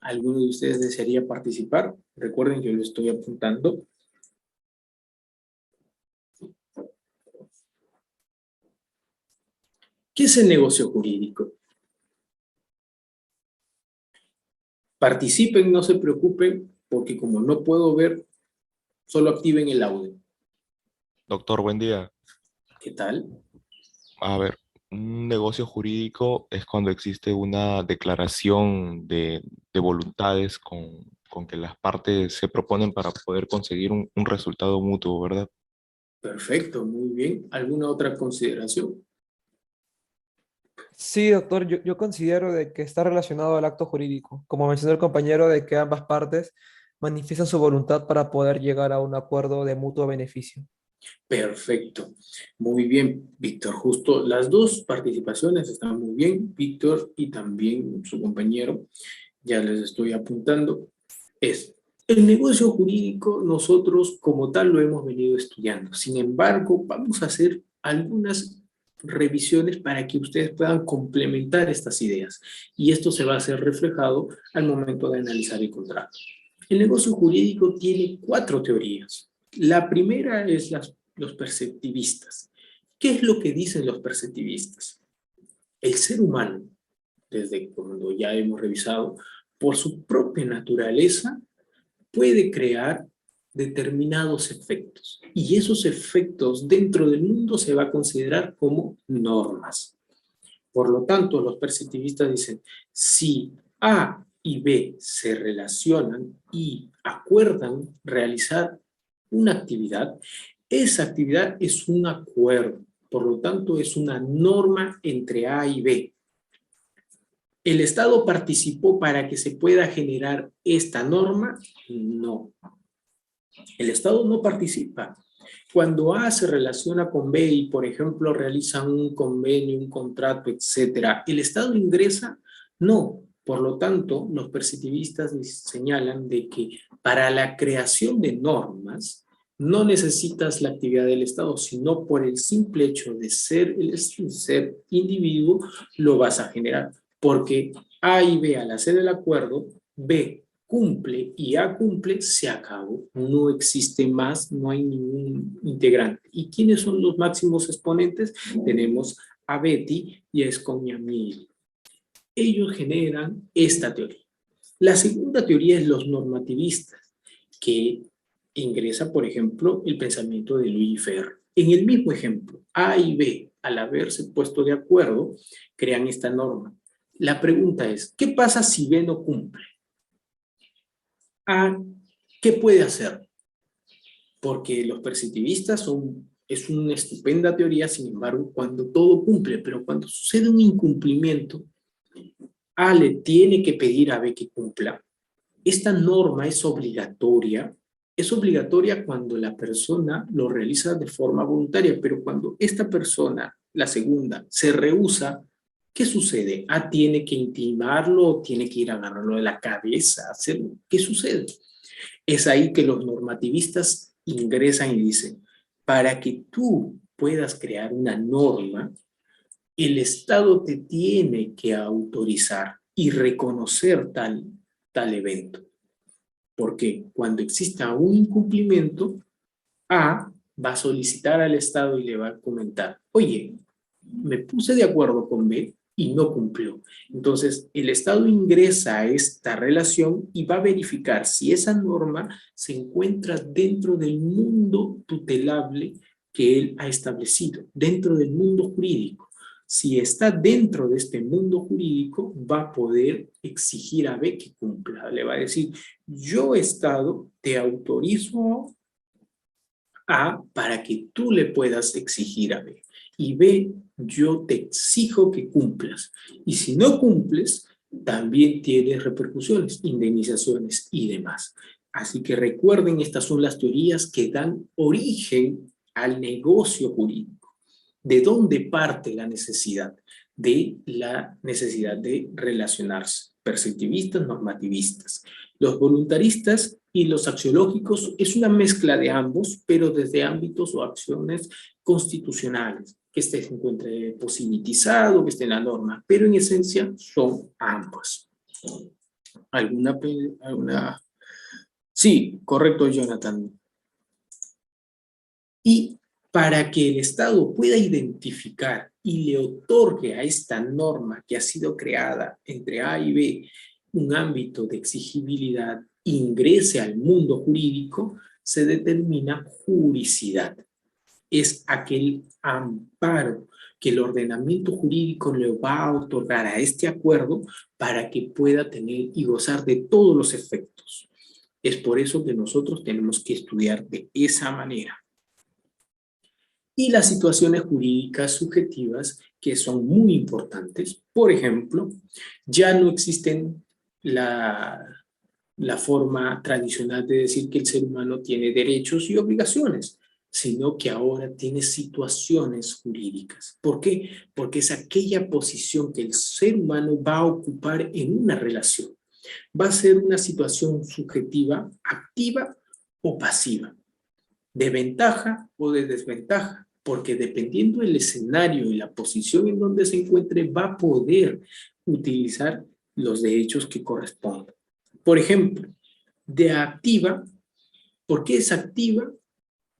¿Alguno de ustedes desearía participar? Recuerden que yo lo estoy apuntando. ¿Qué es el negocio jurídico? Participen, no se preocupen, porque como no puedo ver, solo activen el audio. Doctor, buen día. ¿Qué tal? A ver, un negocio jurídico es cuando existe una declaración de voluntades con que las partes se proponen para poder conseguir un resultado mutuo, ¿verdad? Perfecto, muy bien. ¿Alguna otra consideración? Sí, doctor, yo considero de que está relacionado al acto jurídico, como mencionó el compañero, de que ambas partes manifiestan su voluntad para poder llegar a un acuerdo de mutuo beneficio. Perfecto. Muy bien, Víctor. Justo las dos participaciones están muy bien. Víctor y también su compañero, ya les estoy apuntando, el negocio jurídico nosotros como tal lo hemos venido estudiando. Sin embargo, vamos a hacer algunas revisiones para que ustedes puedan complementar estas ideas. Y esto se va a hacer reflejado al momento de analizar el contrato. El negocio jurídico tiene 4 teorías. La primera es los perceptivistas. ¿Qué es lo que dicen los perceptivistas? El ser humano, desde cuando ya hemos revisado, por su propia naturaleza, puede crear determinados efectos. Y esos efectos dentro del mundo se va a considerar como normas. Por lo tanto, los perceptivistas dicen, si A y B se relacionan y acuerdan realizar una actividad, esa actividad es un acuerdo, por lo tanto es una norma entre A y B. ¿El Estado participó para que se pueda generar esta norma? No. El Estado no participa. Cuando A se relaciona con B y, por ejemplo, realizan un convenio, un contrato, etcétera, ¿el Estado ingresa? No. Por lo tanto, los perceptivistas señalan de que para la creación de normas no necesitas la actividad del Estado, sino por el simple hecho de ser individuo, lo vas a generar. Porque A y B, al hacer el acuerdo, B cumple y A cumple, se acabó. No existe más, no hay ningún integrante. ¿Y quiénes son los máximos exponentes? Tenemos a Betty y a Scognamiello. Ellos generan esta teoría. La segunda teoría es los normativistas, que ingresa, por ejemplo, el pensamiento de Louis Ferre. En el mismo ejemplo, A y B, al haberse puesto de acuerdo, crean esta norma. La pregunta es, ¿qué pasa si B no cumple? A, ¿qué puede hacer? Porque los perceptivistas es una estupenda teoría, sin embargo, cuando todo cumple, pero cuando sucede un incumplimiento, A le tiene que pedir a B que cumpla. Esta norma es obligatoria cuando la persona lo realiza de forma voluntaria, pero cuando esta persona, la segunda, se rehúsa, ¿qué sucede? A tiene que intimarlo, tiene que ir a agarrarlo de la cabeza, hacerlo. ¿Qué sucede? Es ahí que los normativistas ingresan y dicen, para que tú puedas crear una norma, el Estado te tiene que autorizar y reconocer tal evento. Porque cuando exista un incumplimiento, A va a solicitar al Estado y le va a comentar, oye, me puse de acuerdo con B, y no cumplió. Entonces, el Estado ingresa a esta relación y va a verificar si esa norma se encuentra dentro del mundo tutelable que él ha establecido, dentro del mundo jurídico. Si está dentro de este mundo jurídico, va a poder exigir a B que cumpla. Le va a decir, yo, Estado, te autorizo A para que tú le puedas exigir a B. Y B, yo te exijo que cumplas. Y si no cumples, también tienes repercusiones, indemnizaciones y demás. Así que recuerden, estas son las teorías que dan origen al negocio jurídico. ¿De dónde parte la necesidad? De la necesidad de relacionarse. Perceptivistas, normativistas. Los voluntaristas y los axiológicos es una mezcla de ambos, pero desde ámbitos o acciones constitucionales, que se encuentre posibilitizado, que esté en la norma, pero en esencia son ambas. ¿Alguna? Sí, correcto, Jonathan. Y para que el Estado pueda identificar y le otorgue a esta norma que ha sido creada entre A y B un ámbito de exigibilidad, ingrese al mundo jurídico, se determina juricidad. Es aquel amparo que el ordenamiento jurídico le va a otorgar a este acuerdo para que pueda tener y gozar de todos los efectos. Es por eso que nosotros tenemos que estudiar de esa manera. Y las situaciones jurídicas subjetivas que son muy importantes. Por ejemplo, ya no existen la forma tradicional de decir que el ser humano tiene derechos y obligaciones, sino que ahora tiene situaciones jurídicas. ¿Por qué? Porque es aquella posición que el ser humano va a ocupar en una relación. Va a ser una situación subjetiva, activa o pasiva, de ventaja o de desventaja, porque dependiendo del escenario y la posición en donde se encuentre, va a poder utilizar los derechos que correspondan. Por ejemplo, de activa, ¿por qué es activa?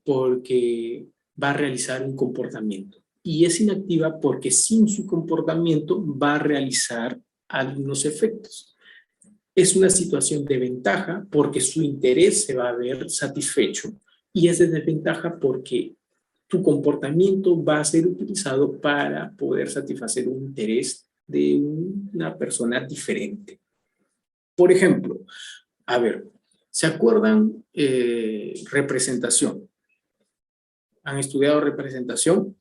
Porque va a realizar un comportamiento. Y es inactiva porque sin su comportamiento va a realizar algunos efectos. Es una situación de ventaja porque su interés se va a ver satisfecho, y es de desventaja porque tu comportamiento va a ser utilizado para poder satisfacer un interés de una persona diferente. Por ejemplo, a ver, ¿se acuerdan representación? ¿Han estudiado representación?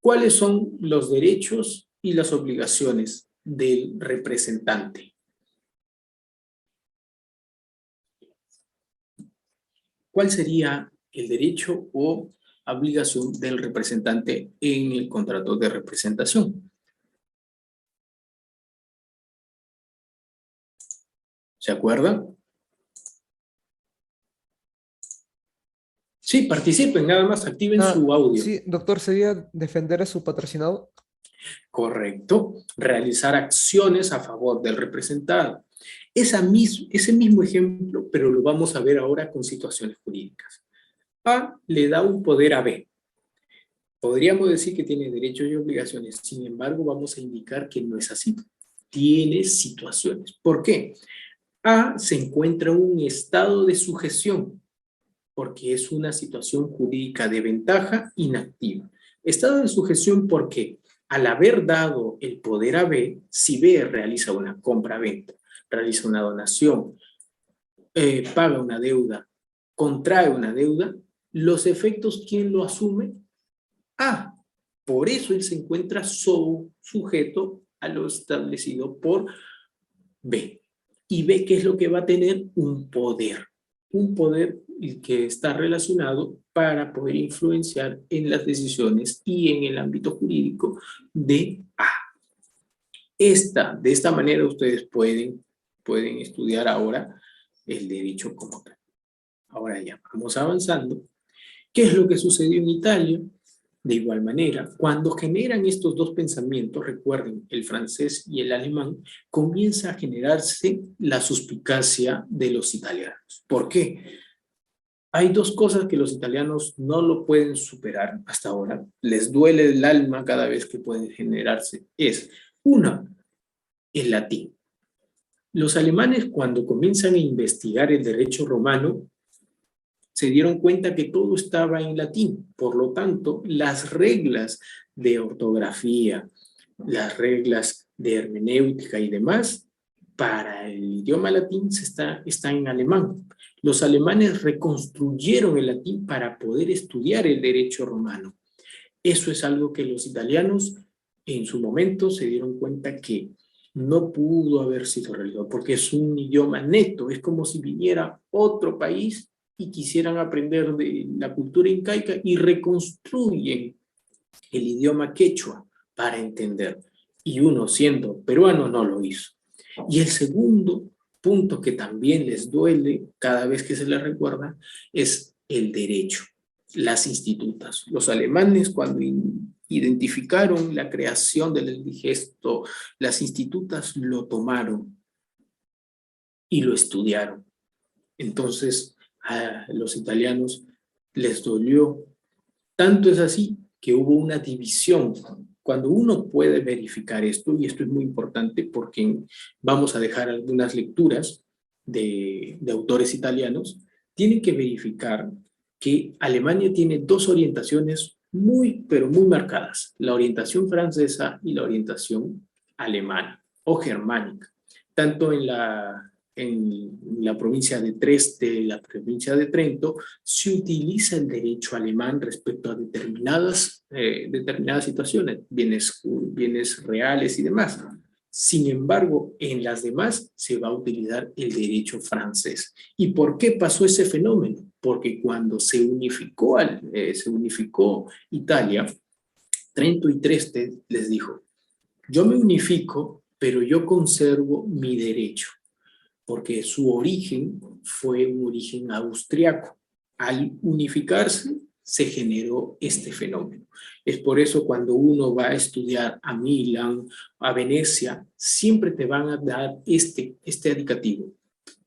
¿Cuáles son los derechos y las obligaciones del representante? ¿Cuál sería el derecho o obligación del representante en el contrato de representación? ¿Se acuerdan? Sí, participen, nada más activen su audio. Sí, doctor, ¿sería defender a su patrocinado? Correcto. Realizar acciones a favor del representado. Ese mismo ejemplo, pero lo vamos a ver ahora con situaciones jurídicas. A le da un poder a B. Podríamos decir que tiene derechos y obligaciones, sin embargo, vamos a indicar que no es así. Tiene situaciones. ¿Por qué? A se encuentra en un estado de sujeción, porque es una situación jurídica de ventaja inactiva. Estado de sujeción porque al haber dado el poder a B, si B realiza una compra-venta, realiza una donación, paga una deuda, contrae una deuda, los efectos, ¿quién lo asume? A. Por eso él se encuentra sujeto a lo establecido por B. Y B, ¿qué es lo que va a tener? Un poder que está relacionado para poder influenciar en las decisiones y en el ámbito jurídico de A. De esta manera ustedes pueden estudiar ahora el derecho como tal. Ahora ya vamos avanzando. ¿Qué es lo que sucedió en Italia? De igual manera, cuando generan estos dos pensamientos, recuerden, el francés y el alemán, comienza a generarse la suspicacia de los italianos. ¿Por qué? Hay dos cosas que los italianos no lo pueden superar hasta ahora. Les duele el alma cada vez que pueden generarse. Una, el latín. Los alemanes, cuando comienzan a investigar el derecho romano, se dieron cuenta que todo estaba en latín. Por lo tanto, las reglas de ortografía, las reglas de hermenéutica y demás, para el idioma latín está en alemán. Los alemanes reconstruyeron el latín para poder estudiar el derecho romano. Eso es algo que los italianos en su momento se dieron cuenta que no pudo haber sido realizado, porque es un idioma neto. Es como si viniera otro país y quisieran aprender de la cultura incaica y reconstruyen el idioma quechua para entender. Y uno, siendo peruano, no lo hizo. Y el segundo punto que también les duele cada vez que se les recuerda es el derecho, las institutas. Los alemanes, cuando identificaron la creación del indigesto, las institutas lo tomaron y lo estudiaron. Entonces, a los italianos les dolió. Tanto es así que hubo una división. Cuando uno puede verificar esto, y esto es muy importante porque vamos a dejar algunas lecturas de autores italianos, tienen que verificar que Alemania tiene dos orientaciones pero muy marcadas: la orientación francesa y la orientación alemana o germánica. Tanto en la provincia de Trieste, la provincia de Trento, se utiliza el derecho alemán respecto a determinadas situaciones, bienes reales y demás. Sin embargo, en las demás se va a utilizar el derecho francés. ¿Y por qué pasó ese fenómeno? Porque cuando se unificó Italia, Trento y Trieste les dijo: yo me unifico, pero yo conservo mi derecho, porque su origen fue un origen austriaco. Al unificarse, se generó este fenómeno. Es por eso cuando uno va a estudiar a Milán, a Venecia, siempre te van a dar este indicativo.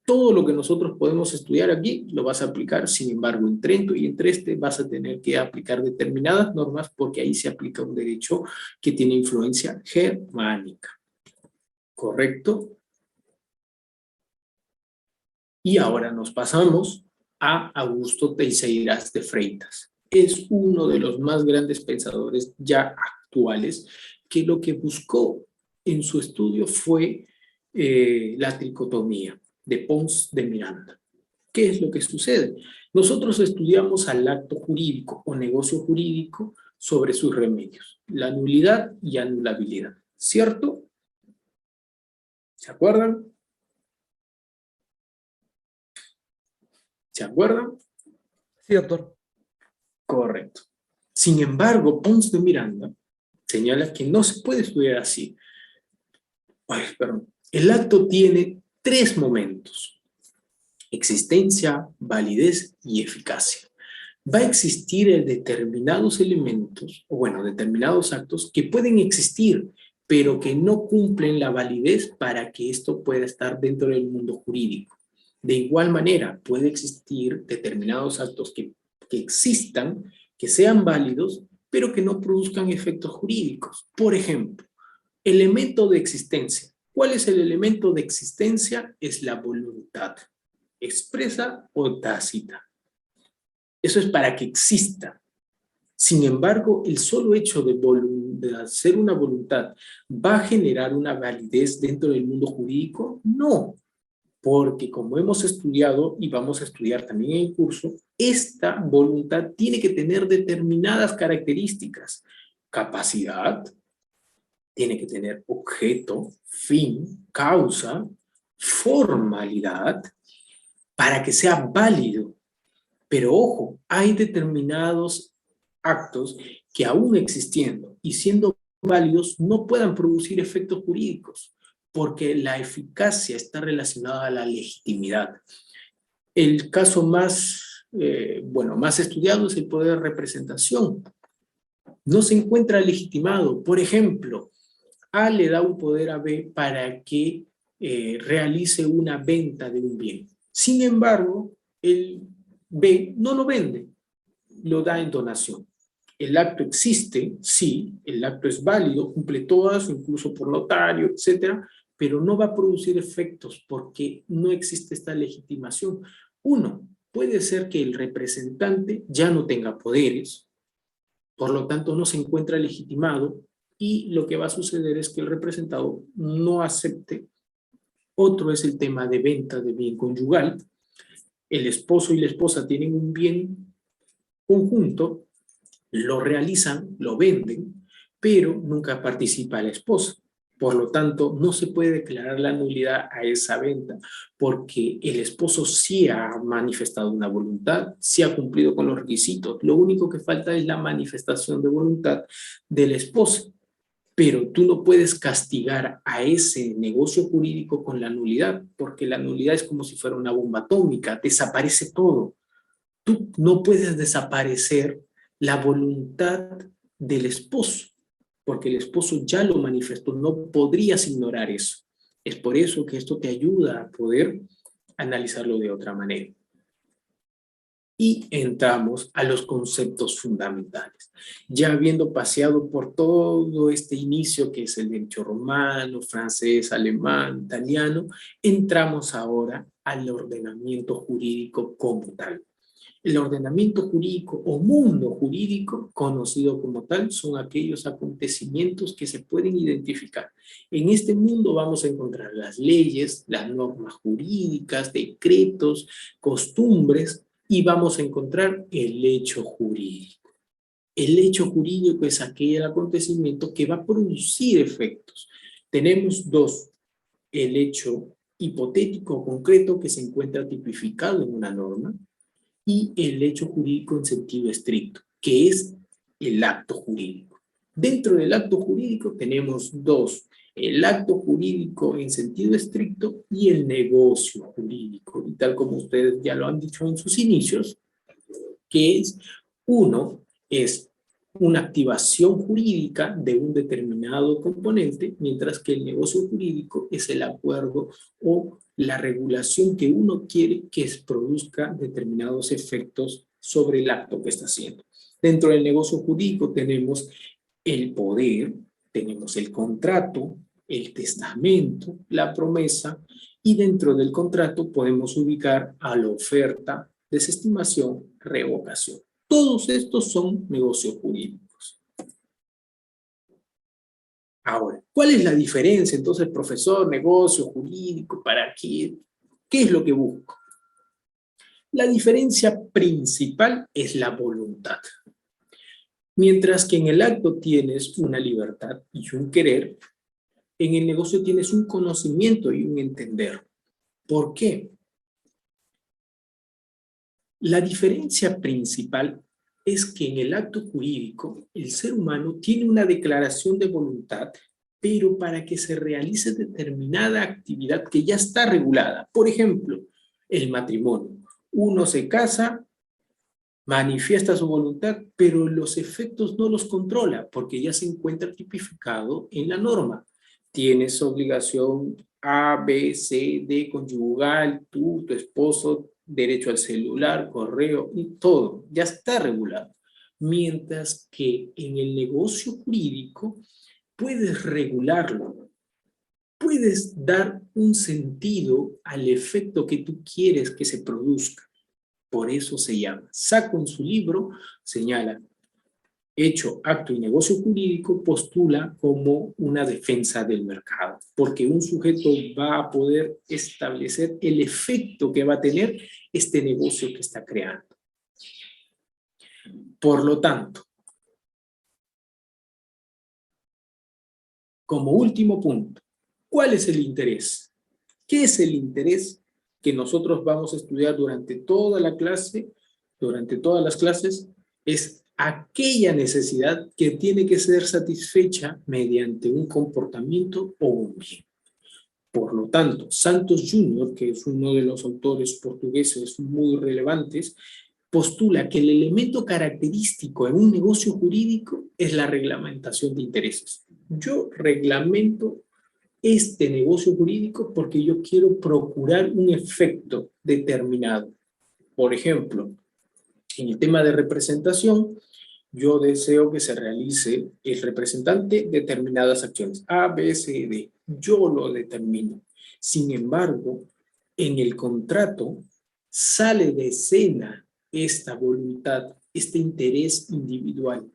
Todo lo que nosotros podemos estudiar aquí lo vas a aplicar. Sin embargo, en Trento y en Trieste vas a tener que aplicar determinadas normas, porque ahí se aplica un derecho que tiene influencia germánica. ¿Correcto? Y ahora nos pasamos a Augusto Teixeira de Freitas. Es uno de los más grandes pensadores ya actuales, que lo que buscó en su estudio fue la tricotomía de Pons de Miranda. ¿Qué es lo que sucede? Nosotros estudiamos al acto jurídico o negocio jurídico sobre sus remedios, la nulidad y anulabilidad, ¿cierto? ¿Se acuerdan? ¿Se acuerdan? Sí, doctor. Correcto. Sin embargo, Pons de Miranda señala que no se puede estudiar así. El acto tiene tres momentos: existencia, validez y eficacia. Va a existir determinados elementos, o bueno, determinados actos que pueden existir, pero que no cumplen la validez para que esto pueda estar dentro del mundo jurídico. De igual manera, puede existir determinados actos que existan, que sean válidos, pero que no produzcan efectos jurídicos. Por ejemplo, elemento de existencia. ¿Cuál es el elemento de existencia? Es la voluntad, expresa o tácita. Eso es para que exista. Sin embargo, el solo hecho de hacer una voluntad ¿va a generar una validez dentro del mundo jurídico? No, porque como hemos estudiado y vamos a estudiar también en el curso, esta voluntad tiene que tener determinadas características: capacidad, tiene que tener objeto, fin, causa, formalidad, para que sea válido. Pero ojo, hay determinados actos que aún existiendo y siendo válidos no puedan producir efectos jurídicos, porque la eficacia está relacionada a la legitimidad. El caso más estudiado es el poder de representación. No se encuentra legitimado. Por ejemplo, A le da un poder a B para que realice una venta de un bien. Sin embargo, B, no lo vende, lo da en donación. El acto existe, sí, el acto es válido, cumple todas, incluso por notario, etcétera, pero no va a producir efectos porque no existe esta legitimación. Uno, puede ser que el representante ya no tenga poderes, por lo tanto no se encuentra legitimado, y lo que va a suceder es que el representado no acepte. Otro es el tema de venta de bien conyugal. El esposo y la esposa tienen un bien conjunto, lo realizan, lo venden, pero nunca participa la esposa. Por lo tanto, no se puede declarar la nulidad a esa venta, porque el esposo sí ha manifestado una voluntad, sí ha cumplido con los requisitos. Lo único que falta es la manifestación de voluntad de la esposa. Pero tú no puedes castigar a ese negocio jurídico con la nulidad, porque la nulidad es como si fuera una bomba atómica, desaparece todo. Tú no puedes desaparecer la voluntad del esposo, porque el esposo ya lo manifestó, no podrías ignorar eso. Es por eso que esto te ayuda a poder analizarlo de otra manera. Y entramos a los conceptos fundamentales. Ya habiendo paseado por todo este inicio, que es el derecho romano, francés, alemán, italiano, entramos ahora al ordenamiento jurídico como tal. El ordenamiento jurídico o mundo jurídico, conocido como tal, son aquellos acontecimientos que se pueden identificar. En este mundo vamos a encontrar las leyes, las normas jurídicas, decretos, costumbres, y vamos a encontrar el hecho jurídico. El hecho jurídico es aquel acontecimiento que va a producir efectos. Tenemos dos: el hecho hipotético o concreto, que se encuentra tipificado en una norma, y el hecho jurídico en sentido estricto, que es el acto jurídico. Dentro del acto jurídico tenemos dos: el acto jurídico en sentido estricto y el negocio jurídico. Y tal como ustedes ya lo han dicho en sus inicios, que es, uno es una activación jurídica de un determinado componente, mientras que el negocio jurídico es el acuerdo o la regulación que uno quiere que produzca determinados efectos sobre el acto que está haciendo. Dentro del negocio jurídico tenemos el poder, tenemos el contrato, el testamento, la promesa, y dentro del contrato podemos ubicar a la oferta, desestimación, revocación. Todos estos son negocios jurídicos. Ahora, ¿cuál es la diferencia entonces, profesor, negocio jurídico? ¿Para qué? ¿Qué es lo que busco? La diferencia principal es la voluntad. Mientras que en el acto tienes una libertad y un querer, en el negocio tienes un conocimiento y un entender. ¿Por qué? La diferencia principal es que en el acto jurídico el ser humano tiene una declaración de voluntad, pero para que se realice determinada actividad que ya está regulada. Por ejemplo, el matrimonio. Uno se casa, manifiesta su voluntad, pero los efectos no los controla porque ya se encuentra tipificado en la norma. Tienes obligación A, B, C, D, conyugal, tú, tu esposo, derecho al celular, correo, y todo, ya está regulado. Mientras que en el negocio jurídico puedes regularlo, puedes dar un sentido al efecto que tú quieres que se produzca. Por eso se llama. Sacco en su libro señala: hecho, acto y negocio jurídico postula como una defensa del mercado, porque un sujeto va a poder establecer el efecto que va a tener este negocio que está creando. Por lo tanto, como último punto, ¿cuál es el interés? ¿Qué es el interés que nosotros vamos a estudiar durante toda la clase, durante todas las clases? Es aquella necesidad que tiene que ser satisfecha mediante un comportamiento o un bien. Por lo tanto, Santos Jr., que es uno de los autores portugueses muy relevantes, postula que el elemento característico en un negocio jurídico es la reglamentación de intereses. Yo reglamento este negocio jurídico porque yo quiero procurar un efecto determinado. Por ejemplo, en el tema de representación, yo deseo que se realice el representante determinadas acciones, A, B, C, D. Yo lo determino. Sin embargo, en el contrato sale de escena esta voluntad, este interés individual,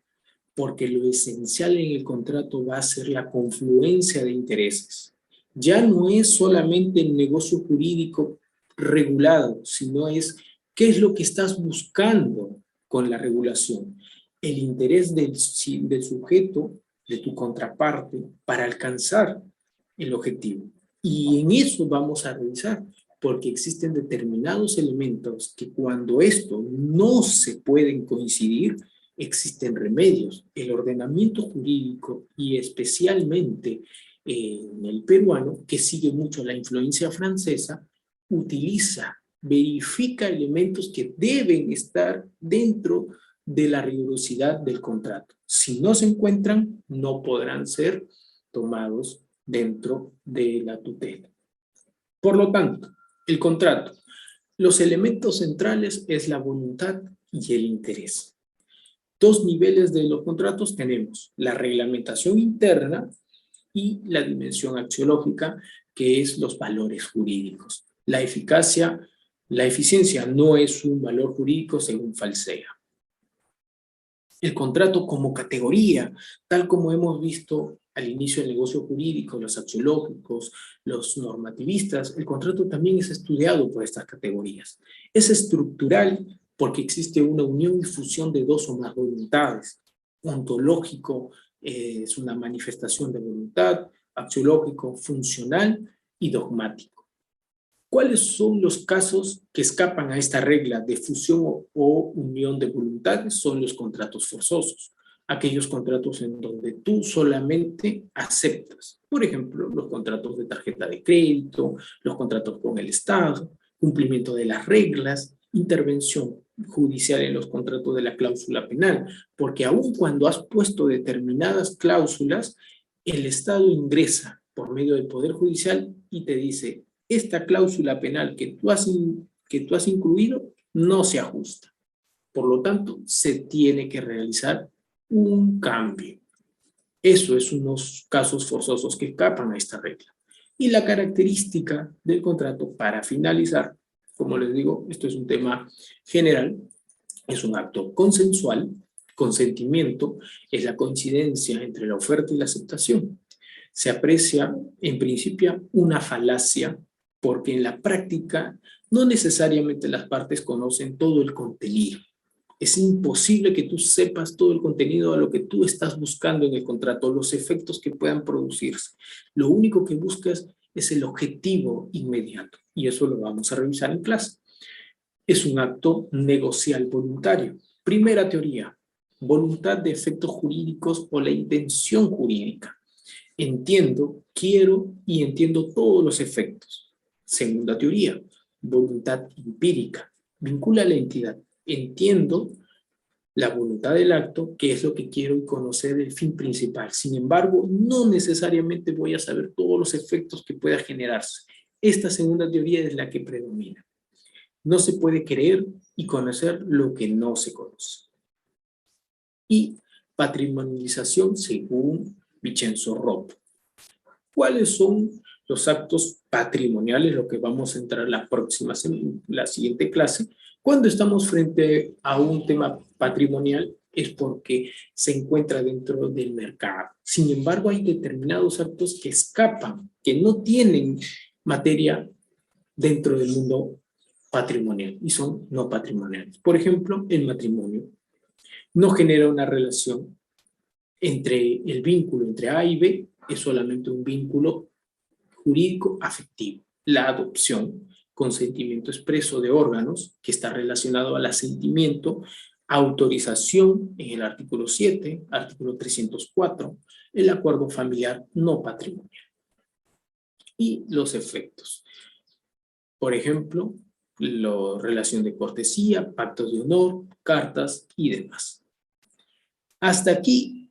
porque lo esencial en el contrato va a ser la confluencia de intereses. Ya no es solamente el negocio jurídico regulado, sino es qué es lo que estás buscando con la regulación. El interés del sujeto, de tu contraparte, para alcanzar el objetivo. Y en eso vamos a revisar, porque existen determinados elementos que cuando esto no se pueden coincidir, existen remedios. El ordenamiento jurídico y especialmente en el peruano, que sigue mucho la influencia francesa, utiliza, verifica elementos que deben estar dentro de la rigurosidad del contrato. Si no se encuentran, no podrán ser tomados dentro de la tutela. Por lo tanto, el contrato, los elementos centrales es la voluntad y el interés. Dos niveles de los contratos tenemos, la reglamentación interna y la dimensión axiológica, que es los valores jurídicos. La eficiencia no es un valor jurídico según Falsea. El contrato como categoría, tal como hemos visto al inicio del negocio jurídico, los axiológicos, los normativistas, el contrato también es estudiado por estas categorías. Es estructural porque existe una unión y fusión de dos o más voluntades. Ontológico es una manifestación de voluntad, axiológico, funcional y dogmático. ¿Cuáles son los casos que escapan a esta regla de fusión o unión de voluntades? Son los contratos forzosos. Aquellos contratos en donde tú solamente aceptas. Por ejemplo, los contratos de tarjeta de crédito, los contratos con el Estado, cumplimiento de las reglas, intervención judicial en los contratos de la cláusula penal. Porque aun cuando has puesto determinadas cláusulas, el Estado ingresa por medio del Poder Judicial y te dice: esta cláusula penal que tú has incluido no se ajusta. Por lo tanto, se tiene que realizar un cambio. Eso es unos casos forzosos que escapan a esta regla. Y la característica del contrato, para finalizar, como les digo, esto es un tema general, es un acto consensual. Consentimiento es la coincidencia entre la oferta y la aceptación. Se aprecia, en principio, una falacia, porque en la práctica no necesariamente las partes conocen todo el contenido. Es imposible que tú sepas todo el contenido de lo que tú estás buscando en el contrato, los efectos que puedan producirse. Lo único que buscas es el objetivo inmediato, y eso lo vamos a revisar en clase. Es un acto negocial voluntario. Primera teoría, voluntad de efectos jurídicos o la intención jurídica. Entiendo, quiero y entiendo todos los efectos. Segunda teoría, voluntad empírica. Vincula a la entidad. Entiendo la voluntad del acto, qué es lo que quiero y conocer el fin principal. Sin embargo, no necesariamente voy a saber todos los efectos que pueda generarse. Esta segunda teoría es la que predomina. No se puede querer y conocer lo que no se conoce. Y patrimonialización según Vincenzo Rotto. ¿Cuáles son los actos patrimoniales? Lo que vamos a entrar la siguiente clase. Cuando estamos frente a un tema patrimonial es porque se encuentra dentro del mercado. Sin embargo, hay determinados actos que escapan, que no tienen materia dentro del mundo patrimonial y son no patrimoniales. Por ejemplo, el matrimonio no genera una relación entre el vínculo entre A y B, es solamente un vínculo jurídico afectivo. La adopción, consentimiento expreso de órganos, que está relacionado al asentimiento, autorización en el artículo 7, artículo 304, el acuerdo familiar no patrimonial. Y los efectos. Por ejemplo, la relación de cortesía, pactos de honor, cartas y demás. Hasta aquí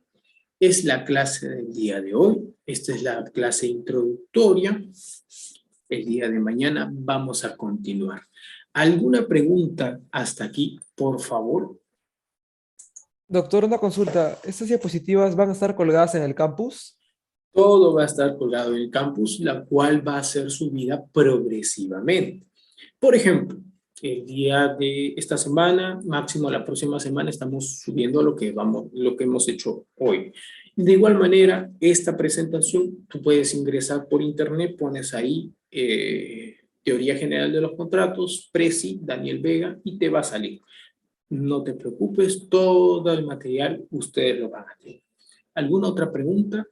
es la clase del día de hoy. Esta es la clase introductoria. El día de mañana vamos a continuar. ¿Alguna pregunta hasta aquí, por favor? Doctor, una consulta. ¿Estas diapositivas van a estar colgadas en el campus? Todo va a estar colgado en el campus, la cual va a ser subida progresivamente. Por ejemplo, el día de esta semana, máximo la próxima semana, estamos subiendo lo que hemos hecho hoy. De igual manera, esta presentación, tú puedes ingresar por internet, pones ahí Teoría General de los Contratos, Presi, Daniel Vega, y te va a salir. No te preocupes, todo el material ustedes lo van a tener. ¿Alguna otra pregunta?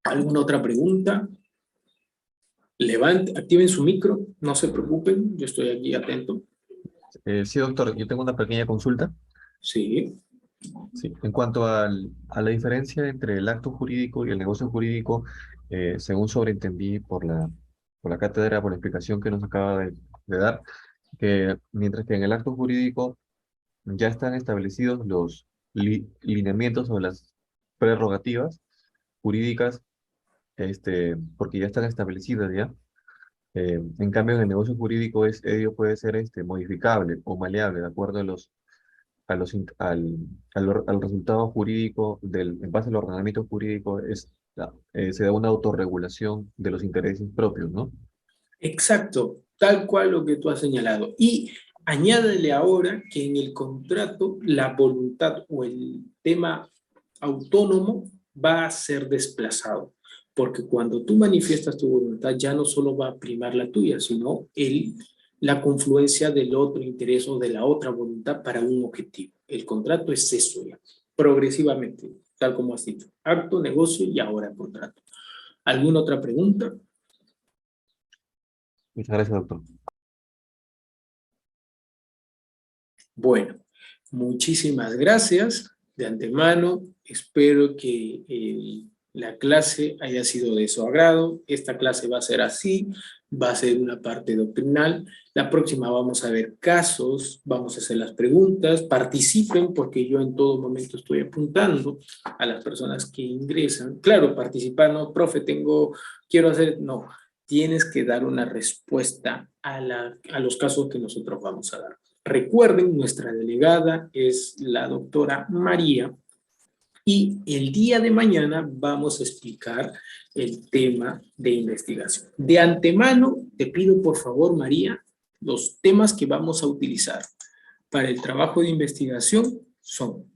¿Alguna otra pregunta? Activen su micro, no se preocupen, yo estoy aquí atento. Sí, doctor, yo tengo una pequeña consulta. Sí, Sí. En cuanto a la diferencia entre el acto jurídico y el negocio jurídico, según sobreentendí por la cátedra, por la explicación que nos acaba de dar, que mientras que en el acto jurídico ya están establecidos los lineamientos o las prerrogativas jurídicas, porque ya están establecidas ya. En cambio, en el negocio jurídico ello puede ser modificable o maleable de acuerdo a los, in- al resultado jurídico, en base al ordenamiento jurídico, se da una autorregulación de los intereses propios, ¿no? exacto, tal cual lo que tú has señalado. Y añádele ahora que en el contrato la voluntad o el tema autónomo va a ser desplazado, porque cuando tú manifiestas tu voluntad ya no solo va a primar la tuya, sino la confluencia del otro interés o de la otra voluntad para un objetivo. El contrato es eso ya, progresivamente, tal como has dicho, acto, negocio y ahora contrato. ¿Alguna otra pregunta? Muchas gracias, doctor. Bueno, muchísimas gracias de antemano. Espero que la clase haya sido de su agrado. Esta clase va a ser así, va a ser una parte doctrinal. La próxima vamos a ver casos, vamos a hacer las preguntas. Participen porque yo en todo momento estoy apuntando a las personas que ingresan. Claro, participar, no, profe, quiero hacer, no. Tienes que dar una respuesta a los casos que nosotros vamos a dar. Recuerden, nuestra delegada es la doctora María y el día de mañana vamos a explicar el tema de investigación. De antemano, te pido por favor, María, los temas que vamos a utilizar para el trabajo de investigación son...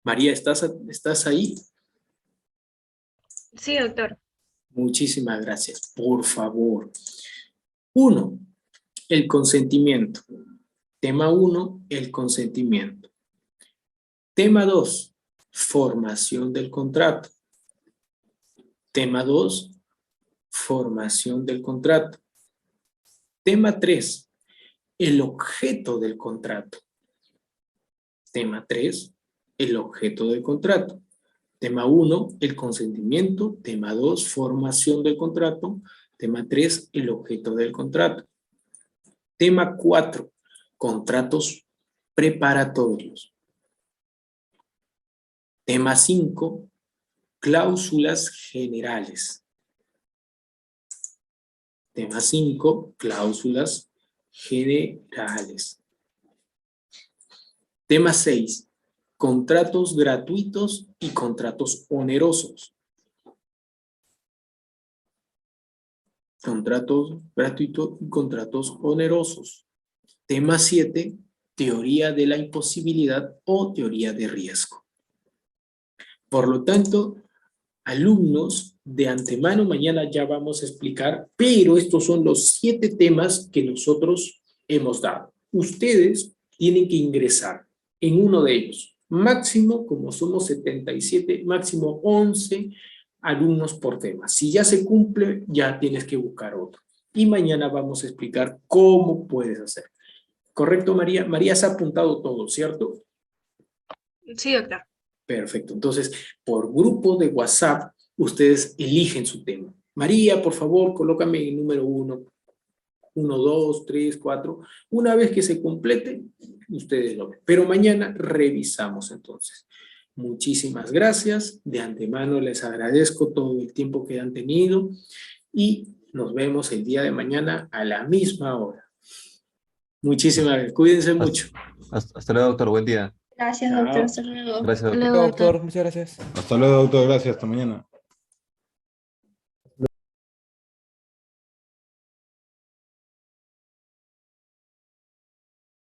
María, ¿estás ahí? Sí, doctor. Muchísimas gracias. Por favor. 1. El consentimiento. Tema 1, el consentimiento. Tema 2, formación del contrato. Tema 2, formación del contrato. Tema 3, el objeto del contrato. Tema 3, el objeto del contrato. Tema 1, el consentimiento. Tema 2, formación del contrato. Tema 3, el objeto del contrato. Tema 4, contratos preparatorios. Tema 5, cláusulas generales. Tema 5, cláusulas generales. Tema 6, contratos gratuitos y contratos onerosos. Contratos gratuitos y contratos onerosos. Tema 7, teoría de la imposibilidad o teoría de riesgo. Por lo tanto, alumnos, de antemano mañana ya vamos a explicar, pero estos son los 7 temas que nosotros hemos dado. Ustedes tienen que ingresar en uno de ellos. Máximo, como somos 77, máximo 11 alumnos por tema. Si ya se cumple, ya tienes que buscar otro. Y mañana vamos a explicar cómo puedes hacer. ¿Correcto, María? María se ha apuntado todo, ¿cierto? Sí, doctor. Perfecto. Entonces, por grupo de WhatsApp, ustedes eligen su tema. María, por favor, colócame el número 1, 1, 2, 3, 4. Una vez que se complete, ustedes lo ven. Pero mañana revisamos entonces. muchísimas gracias. De antemano les agradezco todo el tiempo que han tenido y nos vemos el día de mañana a la misma hora. Muchísimas gracias. Cuídense mucho. Hasta luego, doctor. Buen día. Gracias, Chao. doctor. Hasta luego. Gracias, Hasta doctor. luego, doctor. Doctor, muchas gracias. Hasta luego, doctor. Gracias. Hasta mañana.